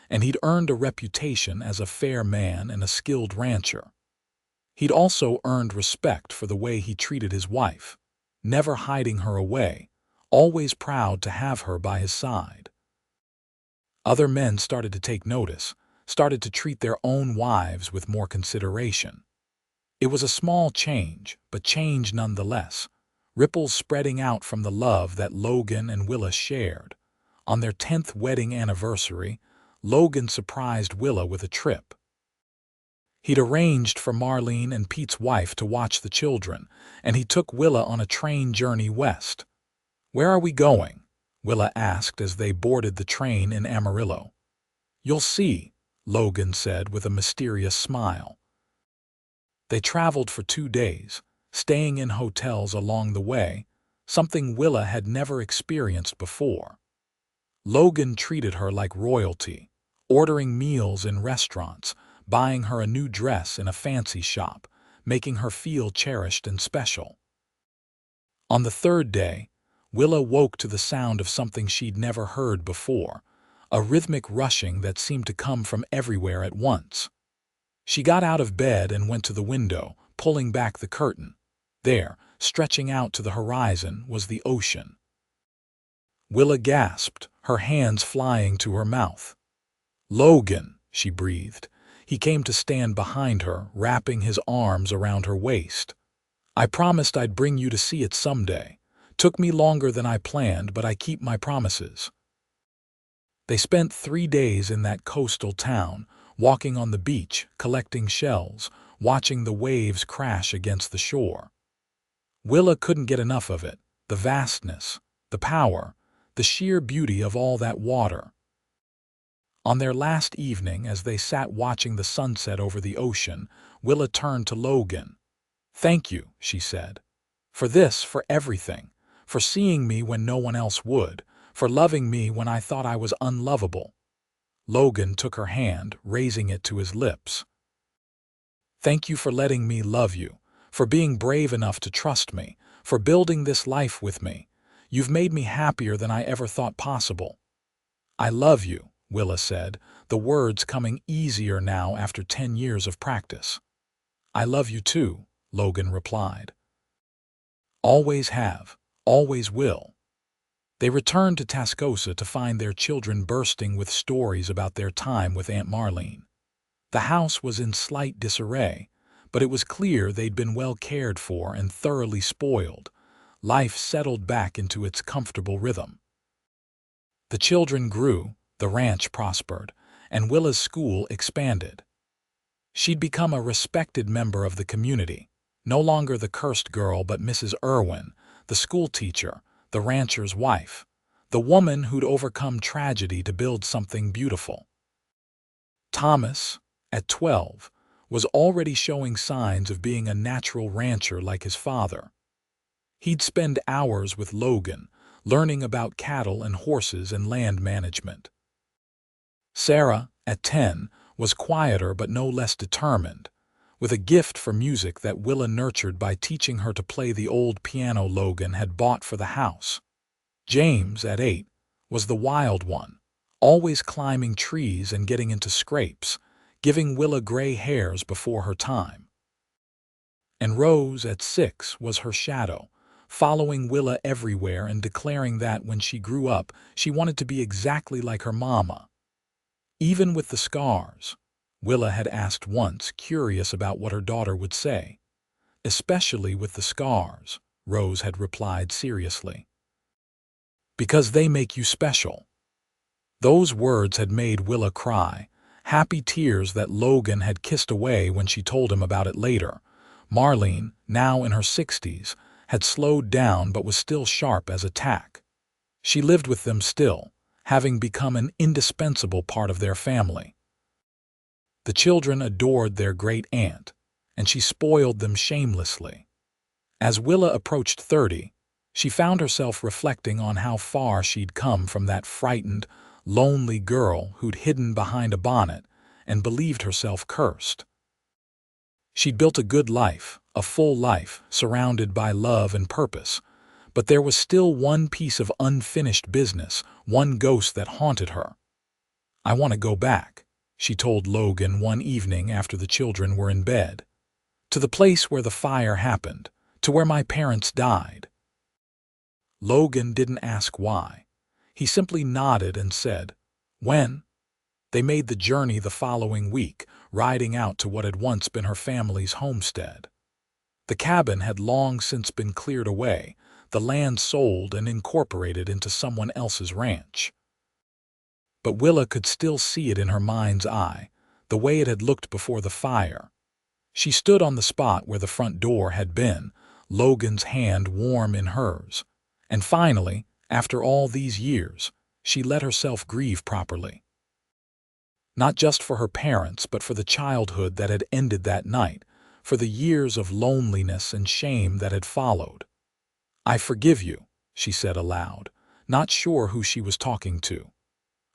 and he'd earned a reputation as a fair man and a skilled rancher. He'd also earned respect for the way he treated his wife, never hiding her away, always proud to have her by his side. Other men started to take notice, started to treat their own wives with more consideration. It was a small change, but change nonetheless, ripples spreading out from the love that Logan and Willa shared. On their 10th wedding anniversary, Logan surprised Willa with a trip. He'd arranged for Marlene and Pete's wife to watch the children, and he took Willa on a train journey west. "Where are we going?" Willa asked as they boarded the train in Amarillo. "You'll see," Logan said with a mysterious smile. They traveled for 2 days, staying in hotels along the way, something Willa had never experienced before. Logan treated her like royalty, ordering meals in restaurants, buying her a new dress in a fancy shop, making her feel cherished and special. On the 3rd day, Willa woke to the sound of something she'd never heard before, a rhythmic rushing that seemed to come from everywhere at once. She got out of bed and went to the window, pulling back the curtain. There, stretching out to the horizon, was the ocean. Willa gasped, her hands flying to her mouth. "Logan," she breathed. He came to stand behind her, wrapping his arms around her waist. "I promised I'd bring you to see it someday. Took me longer than I planned, but I keep my promises." They spent 3 days in that coastal town, walking on the beach, collecting shells, watching the waves crash against the shore. Willa couldn't get enough of it, the vastness, the power, the sheer beauty of all that water. On their last evening, as they sat watching the sunset over the ocean, Willa turned to Logan. "Thank you," she said. "For this, for everything. For seeing me when no one else would, for loving me when I thought I was unlovable." Logan took her hand, raising it to his lips. "Thank you for letting me love you, for being brave enough to trust me, for building this life with me. You've made me happier than I ever thought possible." "I love you," Willa said, the words coming easier now after 10 years of practice. "I love you too," Logan replied. "Always have. Always will." They returned to Tascosa to find their children bursting with stories about their time with Aunt Marlene. The house was in slight disarray, but it was clear they'd been well cared for and thoroughly spoiled. Life settled back into its comfortable rhythm. The children grew, the ranch prospered, and Willa's school expanded. She'd become a respected member of the community, no longer the cursed girl but Mrs. Irwin, the school teacher, the rancher's wife, the woman who'd overcome tragedy to build something beautiful. Thomas, at 12, was already showing signs of being a natural rancher like his father. He'd spend hours with Logan, learning about cattle and horses and land management. Sarah, at 10, was quieter but no less determined, with a gift for music that Willa nurtured by teaching her to play the old piano Logan had bought for the house. James, at 8, was the wild one, always climbing trees and getting into scrapes, giving Willa gray hairs before her time. And Rose, at 6, was her shadow, following Willa everywhere and declaring that when she grew up, she wanted to be exactly like her mama. Even with the scars, Willa had asked once, curious about what her daughter would say. "Especially with the scars," Rose had replied seriously. "Because they make you special." Those words had made Willa cry, happy tears that Logan had kissed away when she told him about it later. Marlene, now in her 60s, had slowed down but was still sharp as a tack. She lived with them still, having become an indispensable part of their family. The children adored their great aunt, and she spoiled them shamelessly. As Willa approached 30, she found herself reflecting on how far she'd come from that frightened, lonely girl who'd hidden behind a bonnet and believed herself cursed. She'd built a good life, a full life, surrounded by love and purpose, But there was still one piece of unfinished business, one ghost that haunted her. "I want to go back," she told Logan one evening after the children were in bed. "To the place where the fire happened, to where my parents died." Logan didn't ask why. He simply nodded and said, "When?" They made the journey the following week, riding out to what had once been her family's homestead. The cabin had long since been cleared away, the land sold and incorporated into someone else's ranch. But Willa could still see it in her mind's eye, the way it had looked before the fire. She stood on the spot where the front door had been, Logan's hand warm in hers. And finally, after all these years, she let herself grieve properly. Not just for her parents, but for the childhood that had ended that night, for the years of loneliness and shame that had followed. "I forgive you," she said aloud, not sure who she was talking to.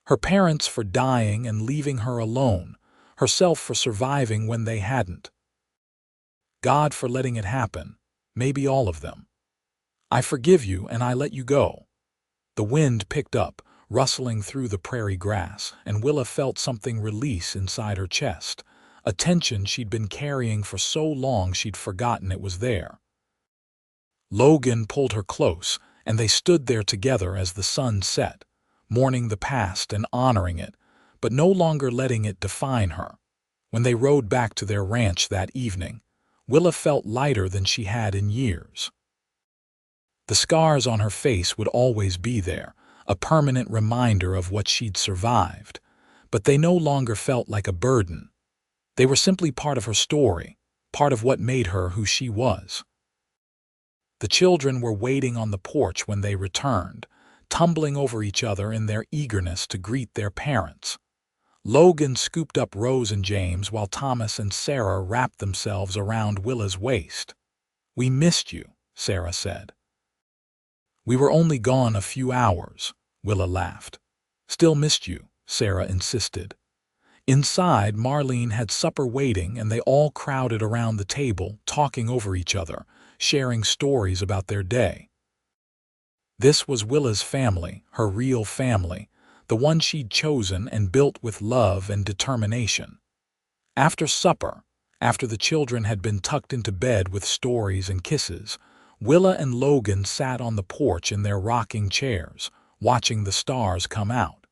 Her parents for dying and leaving her alone, herself for surviving when they hadn't. God for letting it happen, maybe all of them. "I forgive you and I let you go." The wind picked up, rustling through the prairie grass, and Willa felt something release inside her chest, a tension she'd been carrying for so long she'd forgotten it was there. Logan pulled her close, and they stood there together as the sun set, mourning the past and honoring it, but no longer letting it define her. When they rode back to their ranch that evening, Willa felt lighter than she had in years. The scars on her face would always be there, a permanent reminder of what she'd survived, but they no longer felt like a burden. They were simply part of her story, part of what made her who she was. The children were waiting on the porch when they returned, tumbling over each other in their eagerness to greet their parents. Logan scooped up Rose and James while Thomas and Sarah wrapped themselves around Willa's waist. "We missed you," Sarah said. "We were only gone a few hours," Willa laughed. "Still missed you," Sarah insisted. Inside, Marlene had supper waiting, and they all crowded around the table, talking over each other, sharing stories about their day. This was Willa's family, her real family, the one she'd chosen and built with love and determination. After supper, after the children had been tucked into bed with stories and kisses, Willa and Logan sat on the porch in their rocking chairs, watching the stars come out.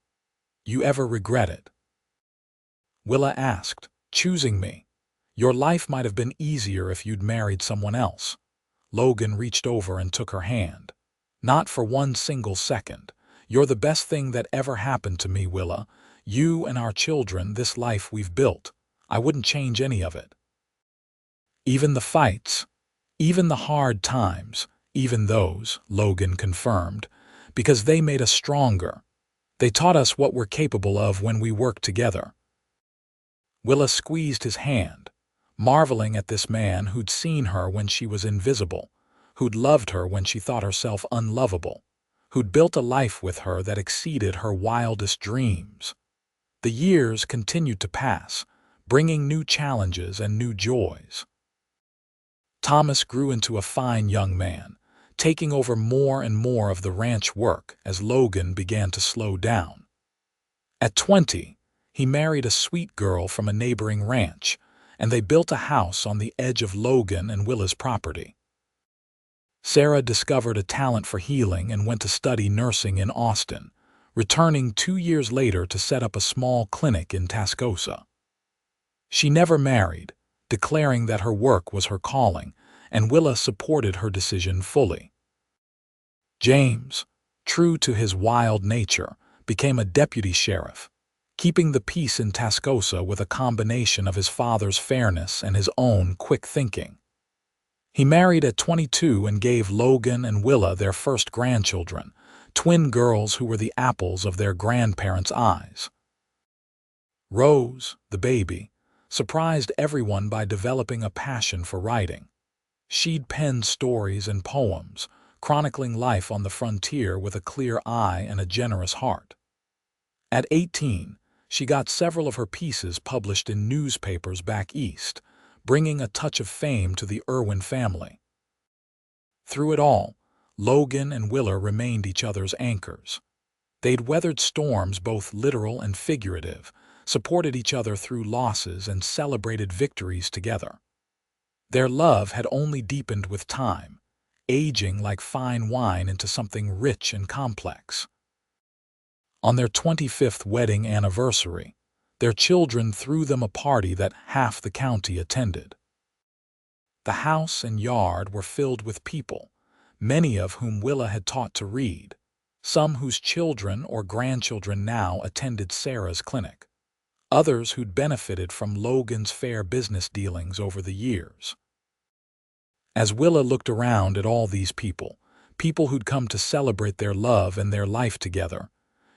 "You ever regret it?" Willa asked, "Choosing me? Your life might have been easier if you'd married someone else." Logan reached over and took her hand. "Not for one single second. You're the best thing that ever happened to me, Willa. You and our children, this life we've built. I wouldn't change any of it." "Even the fights, even the hard times, even those," Logan confirmed, "because they made us stronger. They taught us what we're capable of when we work together." Willa squeezed his hand, marveling at this man who'd seen her when she was invisible, who'd loved her when she thought herself unlovable, who'd built a life with her that exceeded her wildest dreams. The years continued to pass, bringing new challenges and new joys. Thomas grew into a fine young man, taking over more and more of the ranch work as Logan began to slow down. At 20, he married a sweet girl from a neighboring ranch, and they built a house on the edge of Logan and Willa's property. Sarah discovered a talent for healing and went to study nursing in Austin, returning 2 years later to set up a small clinic in Tascosa. She never married, declaring that her work was her calling, and Willa supported her decision fully. James, true to his wild nature, became a deputy sheriff, keeping the peace in Tascosa with a combination of his father's fairness and his own quick thinking. He married at 22 and gave Logan and Willa their first grandchildren, twin girls who were the apples of their grandparents' eyes. Rose, the baby, surprised everyone by developing a passion for writing. She'd penned stories and poems, chronicling life on the frontier with a clear eye and a generous heart. At 18, she got several of her pieces published in newspapers back east, bringing a touch of fame to the Irwin family. Through it all, Logan and Willa remained each other's anchors. They'd weathered storms, both literal and figurative, supported each other through losses, and celebrated victories together. Their love had only deepened with time, aging like fine wine into something rich and complex. On their 25th wedding anniversary, their children threw them a party that half the county attended. The house and yard were filled with people, many of whom Willa had taught to read, some whose children or grandchildren now attended Sarah's clinic, others who'd benefited from Logan's fair business dealings over the years. As Willa looked around at all these people, people who'd come to celebrate their love and their life together,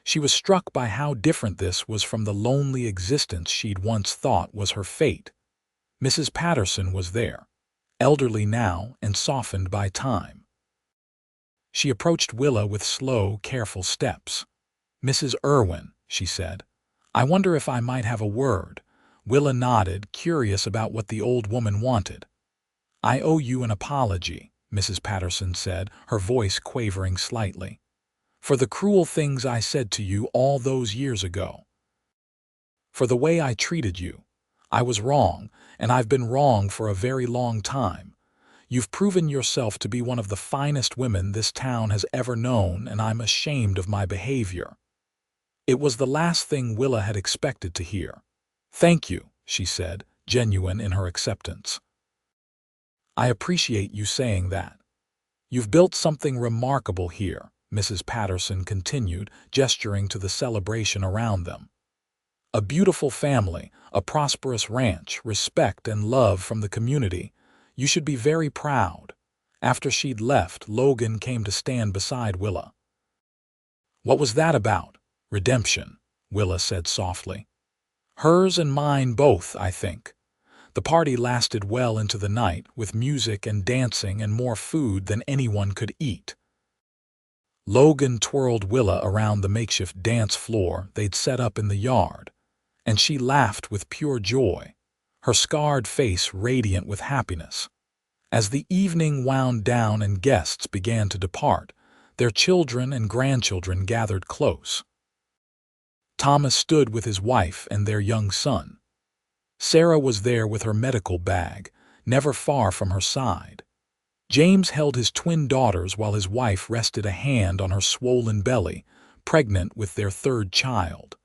she was struck by how different this was from the lonely existence she'd once thought was her fate. Mrs. Patterson was there, elderly now and softened by time. She approached Willa with slow, careful steps. "Mrs. Irwin," she said, "I wonder if I might have a word." Willa nodded, curious about what the old woman wanted. "I owe you an apology," Mrs. Patterson said, her voice quavering slightly, "for the cruel things I said to you all those years ago. For the way I treated you. I was wrong, and I've been wrong for a very long time. You've proven yourself to be one of the finest women this town has ever known, and I'm ashamed of my behavior." It was the last thing Willa had expected to hear. "Thank you," she said, genuine in her acceptance. "I appreciate you saying that. You've built something remarkable here," Mrs. Patterson continued, gesturing to the celebration around them. "A beautiful family, a prosperous ranch, respect and love from the community. You should be very proud." After she'd left, Logan came to stand beside Willa. "What was that about?" "Redemption," Willa said softly. "Hers and mine both, I think." The party lasted well into the night, with music and dancing and more food than anyone could eat. Logan twirled Willa around the makeshift dance floor they'd set up in the yard, and she laughed with pure joy, her scarred face radiant with happiness. As the evening wound down and guests began to depart, their children and grandchildren gathered close. Thomas stood with his wife and their young son. Sarah was there with her medical bag, never far from her side. James held his twin daughters while his wife rested a hand on her swollen belly, pregnant with their third child.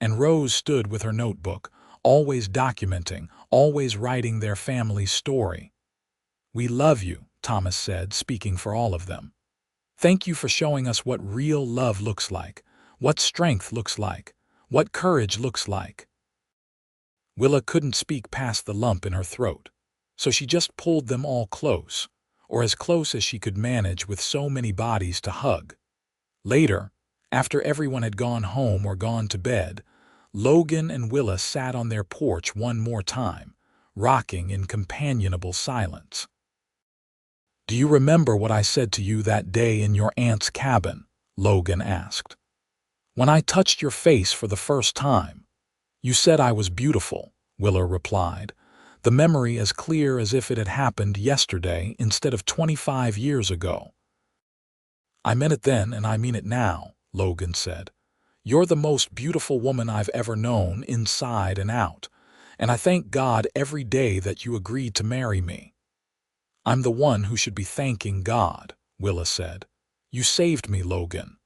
And Rose stood with her notebook, always documenting, always writing their family's story. "We love you," Thomas said, speaking for all of them. "Thank you for showing us what real love looks like, what strength looks like, what courage looks like." Willa couldn't speak past the lump in her throat, so she just pulled them all close, or as close as she could manage with so many bodies to hug. Later, after everyone had gone home or gone to bed, Logan and Willa sat on their porch one more time, rocking in companionable silence. "Do you remember what I said to you that day in your aunt's cabin?" Logan asked. "When I touched your face for the first time." "You said I was beautiful," Willa replied, the memory as clear as if it had happened yesterday instead of 25 years ago. "I meant it then and I mean it now," Logan said. "You're the most beautiful woman I've ever known, inside and out, and I thank God every day that you agreed to marry me." "I'm the one who should be thanking God," Willa said. "You saved me, Logan.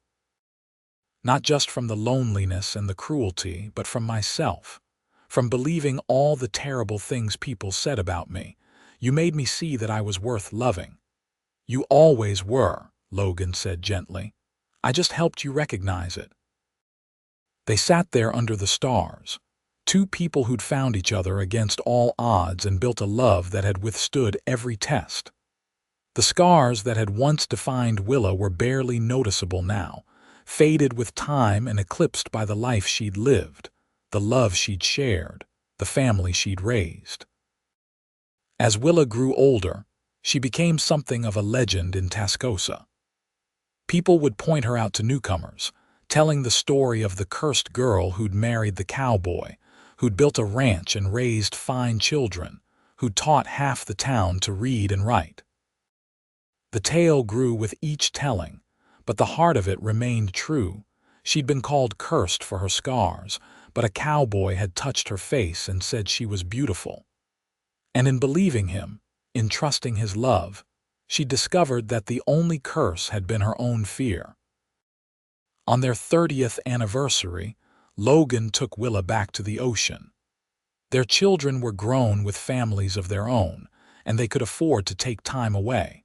Not just from the loneliness and the cruelty, but from myself. From believing all the terrible things people said about me. You made me see that I was worth loving." "You always were," Logan said gently. "I just helped you recognize it." They sat there under the stars, two people who'd found each other against all odds and built a love that had withstood every test. The scars that had once defined Willa were barely noticeable now, faded with time and eclipsed by the life she'd lived, the love she'd shared, the family she'd raised. As Willa grew older, she became something of a legend in Tascosa. People would point her out to newcomers, telling the story of the cursed girl who'd married the cowboy, who'd built a ranch and raised fine children, who'd taught half the town to read and write. The tale grew with each telling, but the heart of it remained true. She'd been called cursed for her scars, but a cowboy had touched her face and said she was beautiful. And in believing him, in trusting his love, she discovered that the only curse had been her own fear. On their 30th anniversary, Logan took Willa back to the ocean. Their children were grown with families of their own, and they could afford to take time away.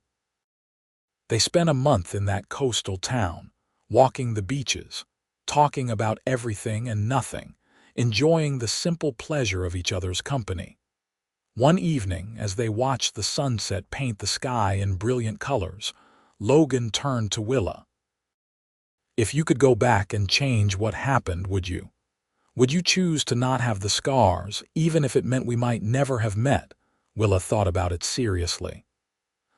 They spent a month in that coastal town, walking the beaches, talking about everything and nothing, enjoying the simple pleasure of each other's company. One evening, as they watched the sunset paint the sky in brilliant colors, Logan turned to Willa. "If you could go back and change what happened, would you? Would you choose to not have the scars, even if it meant we might never have met?" Willa thought about it seriously.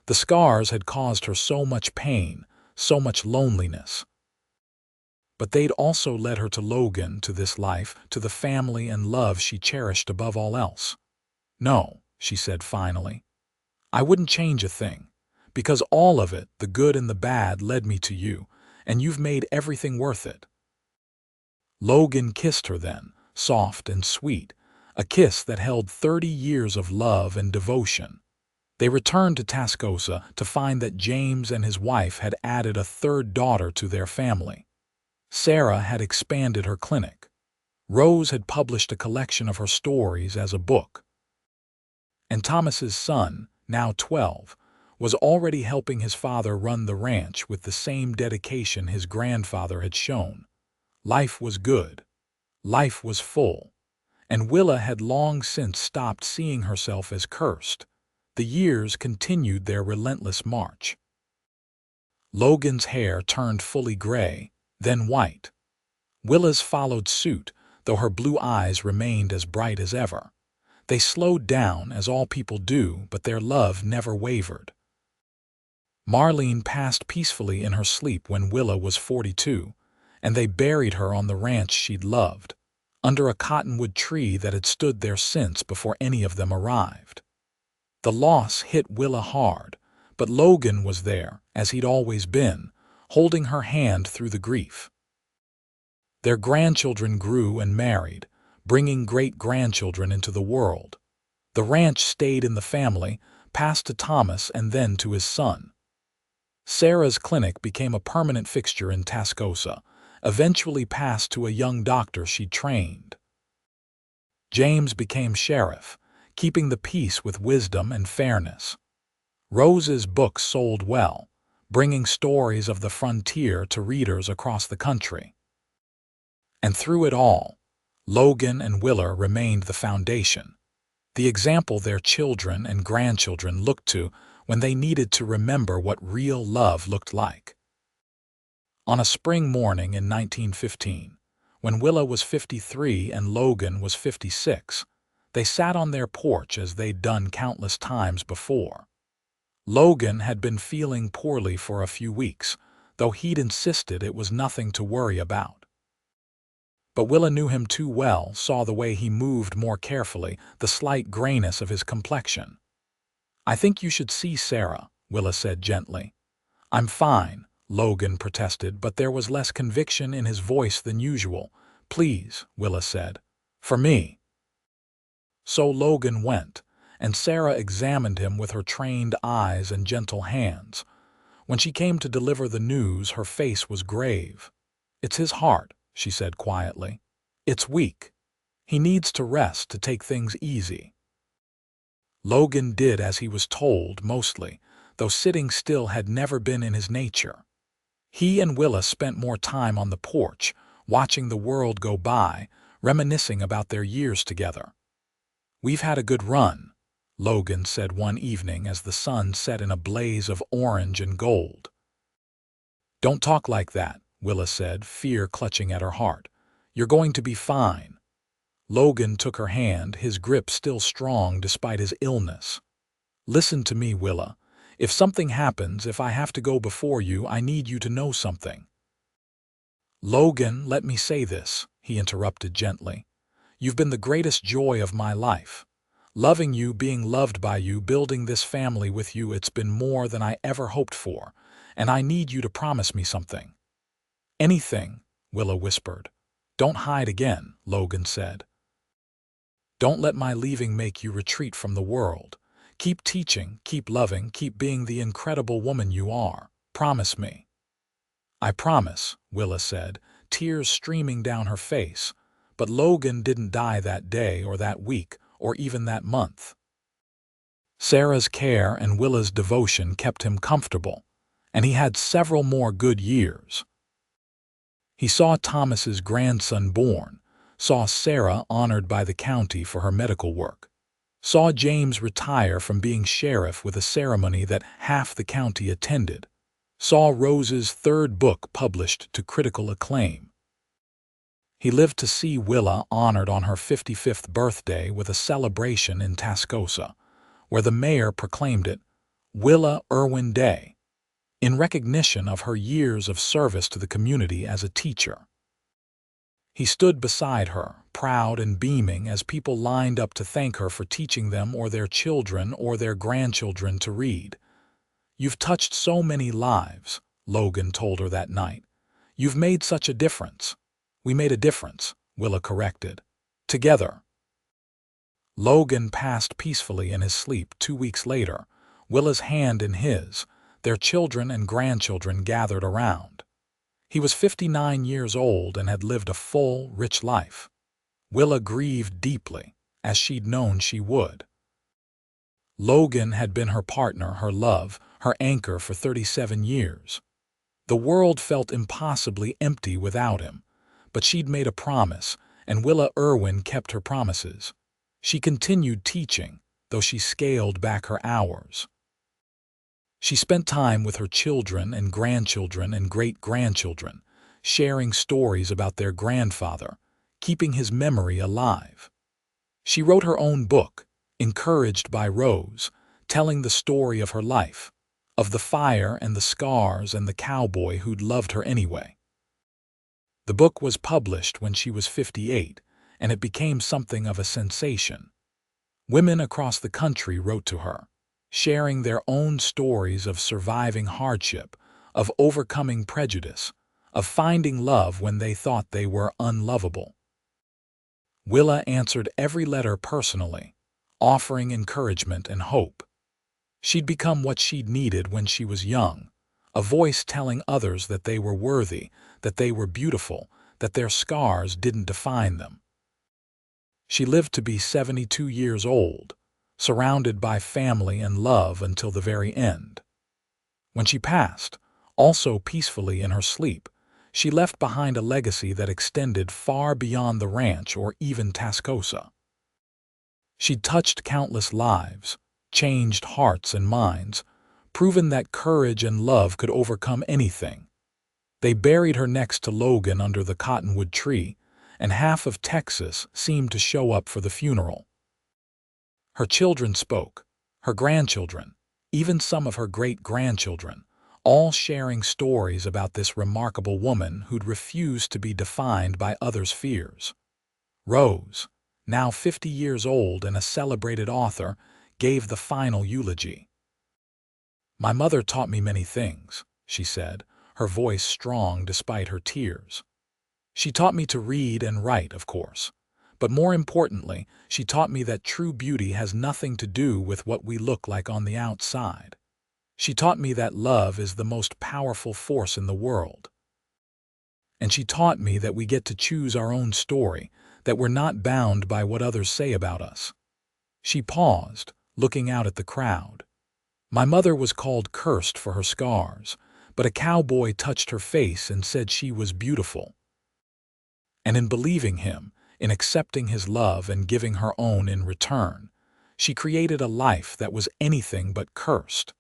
The scars had caused her so much pain, so much loneliness. But they'd also led her to Logan, to this life, to the family and love she cherished above all else. "No," she said finally. "I wouldn't change a thing, because all of it, the good and the bad, led me to you, and you've made everything worth it." Logan kissed her then, soft and sweet, a kiss that held 30 years of love and devotion. They returned to Tascosa to find that James and his wife had added a third daughter to their family. Sarah had expanded her clinic. Rose had published a collection of her stories as a book. And Thomas's son, now 12, was already helping his father run the ranch with the same dedication his grandfather had shown. Life was good. Life was full. And Willa had long since stopped seeing herself as cursed. The years continued their relentless march. Logan's hair turned fully gray, then white. Willa's followed suit, though her blue eyes remained as bright as ever. They slowed down, as all people do, but their love never wavered. Marlene passed peacefully in her sleep when Willa was 42, and they buried her on the ranch she'd loved, under a cottonwood tree that had stood there since before any of them arrived. The loss hit Willa hard, but Logan was there, as he'd always been, holding her hand through the grief. Their grandchildren grew and married, bringing great-grandchildren into the world. The ranch stayed in the family, passed to Thomas and then to his son. Sarah's clinic became a permanent fixture in Tascosa, eventually passed to a young doctor she'd trained. James became sheriff, keeping the peace with wisdom and fairness. Rose's books sold well, bringing stories of the frontier to readers across the country. And through it all, Logan and Willa remained the foundation, the example their children and grandchildren looked to when they needed to remember what real love looked like. On a spring morning in 1915, when Willa was 53 and Logan was 56, they sat on their porch as they'd done countless times before. Logan had been feeling poorly for a few weeks, though he'd insisted it was nothing to worry about. But Willa knew him too well, saw the way he moved more carefully, the slight grayness of his complexion. "I think you should see Sarah," Willa said gently. "I'm fine," Logan protested, but there was less conviction in his voice than usual. "Please," Willa said. "For me." So Logan went, and Sarah examined him with her trained eyes and gentle hands. When she came to deliver the news, her face was grave. "It's his heart," she said quietly. "It's weak. He needs to rest, to take things easy." Logan did as he was told, mostly, though sitting still had never been in his nature. He and Willa spent more time on the porch, watching the world go by, reminiscing about their years together. "We've had a good run," Logan said one evening as the sun set in a blaze of orange and gold. "Don't talk like that," Willa said, fear clutching at her heart. "You're going to be fine." Logan took her hand, his grip still strong despite his illness. "Listen to me, Willa. If something happens, if I have to go before you, I need you to know something." "Logan, let me say this," he interrupted gently. "You've been the greatest joy of my life. Loving you, being loved by you, building this family with you, it's been more than I ever hoped for, and I need you to promise me something." "Anything," Willa whispered. "Don't hide again," Logan said. "Don't let my leaving make you retreat from the world. Keep teaching, keep loving, keep being the incredible woman you are. Promise me." "I promise," Willa said, tears streaming down her face. But Logan didn't die that day or that week or even that month. Sarah's care and Willa's devotion kept him comfortable, and he had several more good years. He saw Thomas's grandson born, saw Sarah honored by the county for her medical work, saw James retire from being sheriff with a ceremony that half the county attended, saw Rose's third book published to critical acclaim. He lived to see Willa honored on her 55th birthday with a celebration in Tascosa, where the mayor proclaimed it Willa Irwin Day, in recognition of her years of service to the community as a teacher. He stood beside her, proud and beaming, as people lined up to thank her for teaching them or their children or their grandchildren to read. "You've touched so many lives," Logan told her that night. "You've made such a difference." "We made a difference," Willa corrected. "Together." Logan passed peacefully in his sleep 2 weeks later, Willa's hand in his, their children and grandchildren gathered around. He was 59 years old and had lived a full, rich life. Willa grieved deeply, as she'd known she would. Logan had been her partner, her love, her anchor for 37 years. The world felt impossibly empty without him, but she'd made a promise, and Willa Irwin kept her promises. She continued teaching, though she scaled back her hours. She spent time with her children and grandchildren and great-grandchildren, sharing stories about their grandfather, keeping his memory alive. She wrote her own book, encouraged by Rose, telling the story of her life, of the fire and the scars and the cowboy who'd loved her anyway. The book was published when she was 58, and it became something of a sensation. Women across the country wrote to her, sharing their own stories of surviving hardship, of overcoming prejudice, of finding love when they thought they were unlovable. Willa answered every letter personally, offering encouragement and hope. She'd become what she'd needed when she was young, a voice telling others that they were worthy, that they were beautiful, that their scars didn't define them. She lived to be 72 years old, surrounded by family and love until the very end. When she passed, also peacefully in her sleep, she left behind a legacy that extended far beyond the ranch or even Tascosa. She'd touched countless lives, changed hearts and minds, proven that courage and love could overcome anything. They buried her next to Logan under the cottonwood tree, and half of Texas seemed to show up for the funeral. Her children spoke, her grandchildren, even some of her great-grandchildren, all sharing stories about this remarkable woman who'd refused to be defined by others' fears. Rose, now 50 years old and a celebrated author, gave the final eulogy. "My mother taught me many things," she said, her voice strong despite her tears. "She taught me to read and write, of course. But more importantly, she taught me that true beauty has nothing to do with what we look like on the outside. She taught me that love is the most powerful force in the world. And she taught me that we get to choose our own story, that we're not bound by what others say about us." She paused, looking out at the crowd. "My mother was called cursed for her scars, but a cowboy touched her face and said she was beautiful. And in believing him, in accepting his love and giving her own in return, she created a life that was anything but cursed.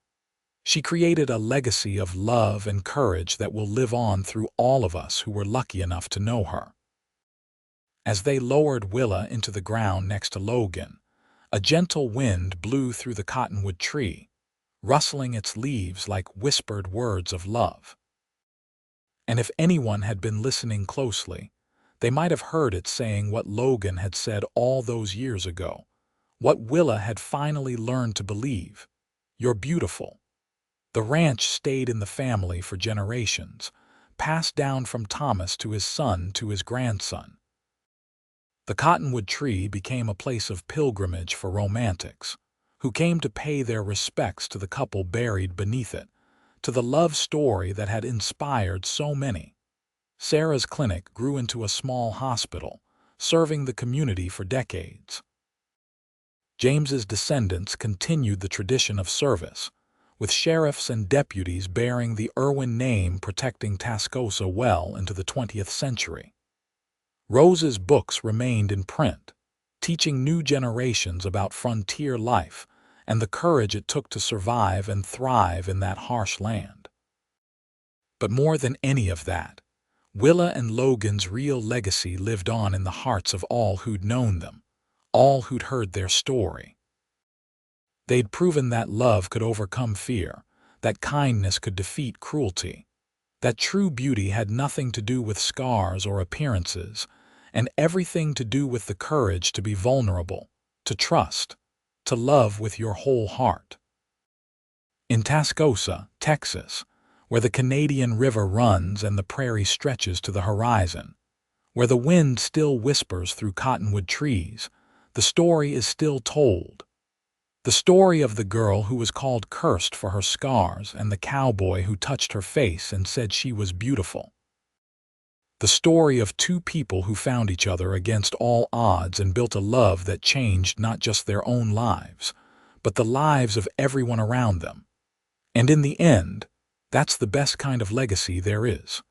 She created a legacy of love and courage that will live on through all of us who were lucky enough to know her." As they lowered Willa into the ground next to Logan, a gentle wind blew through the cottonwood tree, rustling its leaves like whispered words of love. And if anyone had been listening closely, they might have heard it saying what Logan had said all those years ago. what Willa had finally learned to believe. You're beautiful. The ranch stayed in the family for generations, passed down from Thomas to his son to his grandson. The cottonwood tree became a place of pilgrimage for romantics, who came to pay their respects to the couple buried beneath it, to the love story that had inspired so many. Sarah's clinic grew into a small hospital, serving the community for decades. James's descendants continued the tradition of service, with sheriffs and deputies bearing the Irwin name protecting Tascosa well into the 20th century. Rose's books remained in print, teaching new generations about frontier life and the courage it took to survive and thrive in that harsh land. But more than any of that, Willa and Logan's real legacy lived on in the hearts of all who'd known them, all who'd heard their story. They'd proven that love could overcome fear, that kindness could defeat cruelty, that true beauty had nothing to do with scars or appearances, and everything to do with the courage to be vulnerable, to trust, to love with your whole heart. In Tascosa, Texas, where the Canadian River runs and the prairie stretches to the horizon, where the wind still whispers through cottonwood trees, the story is still told. The story of the girl who was called cursed for her scars and the cowboy who touched her face and said she was beautiful. The story of two people who found each other against all odds and built a love that changed not just their own lives, but the lives of everyone around them. And in the end, that's the best kind of legacy there is.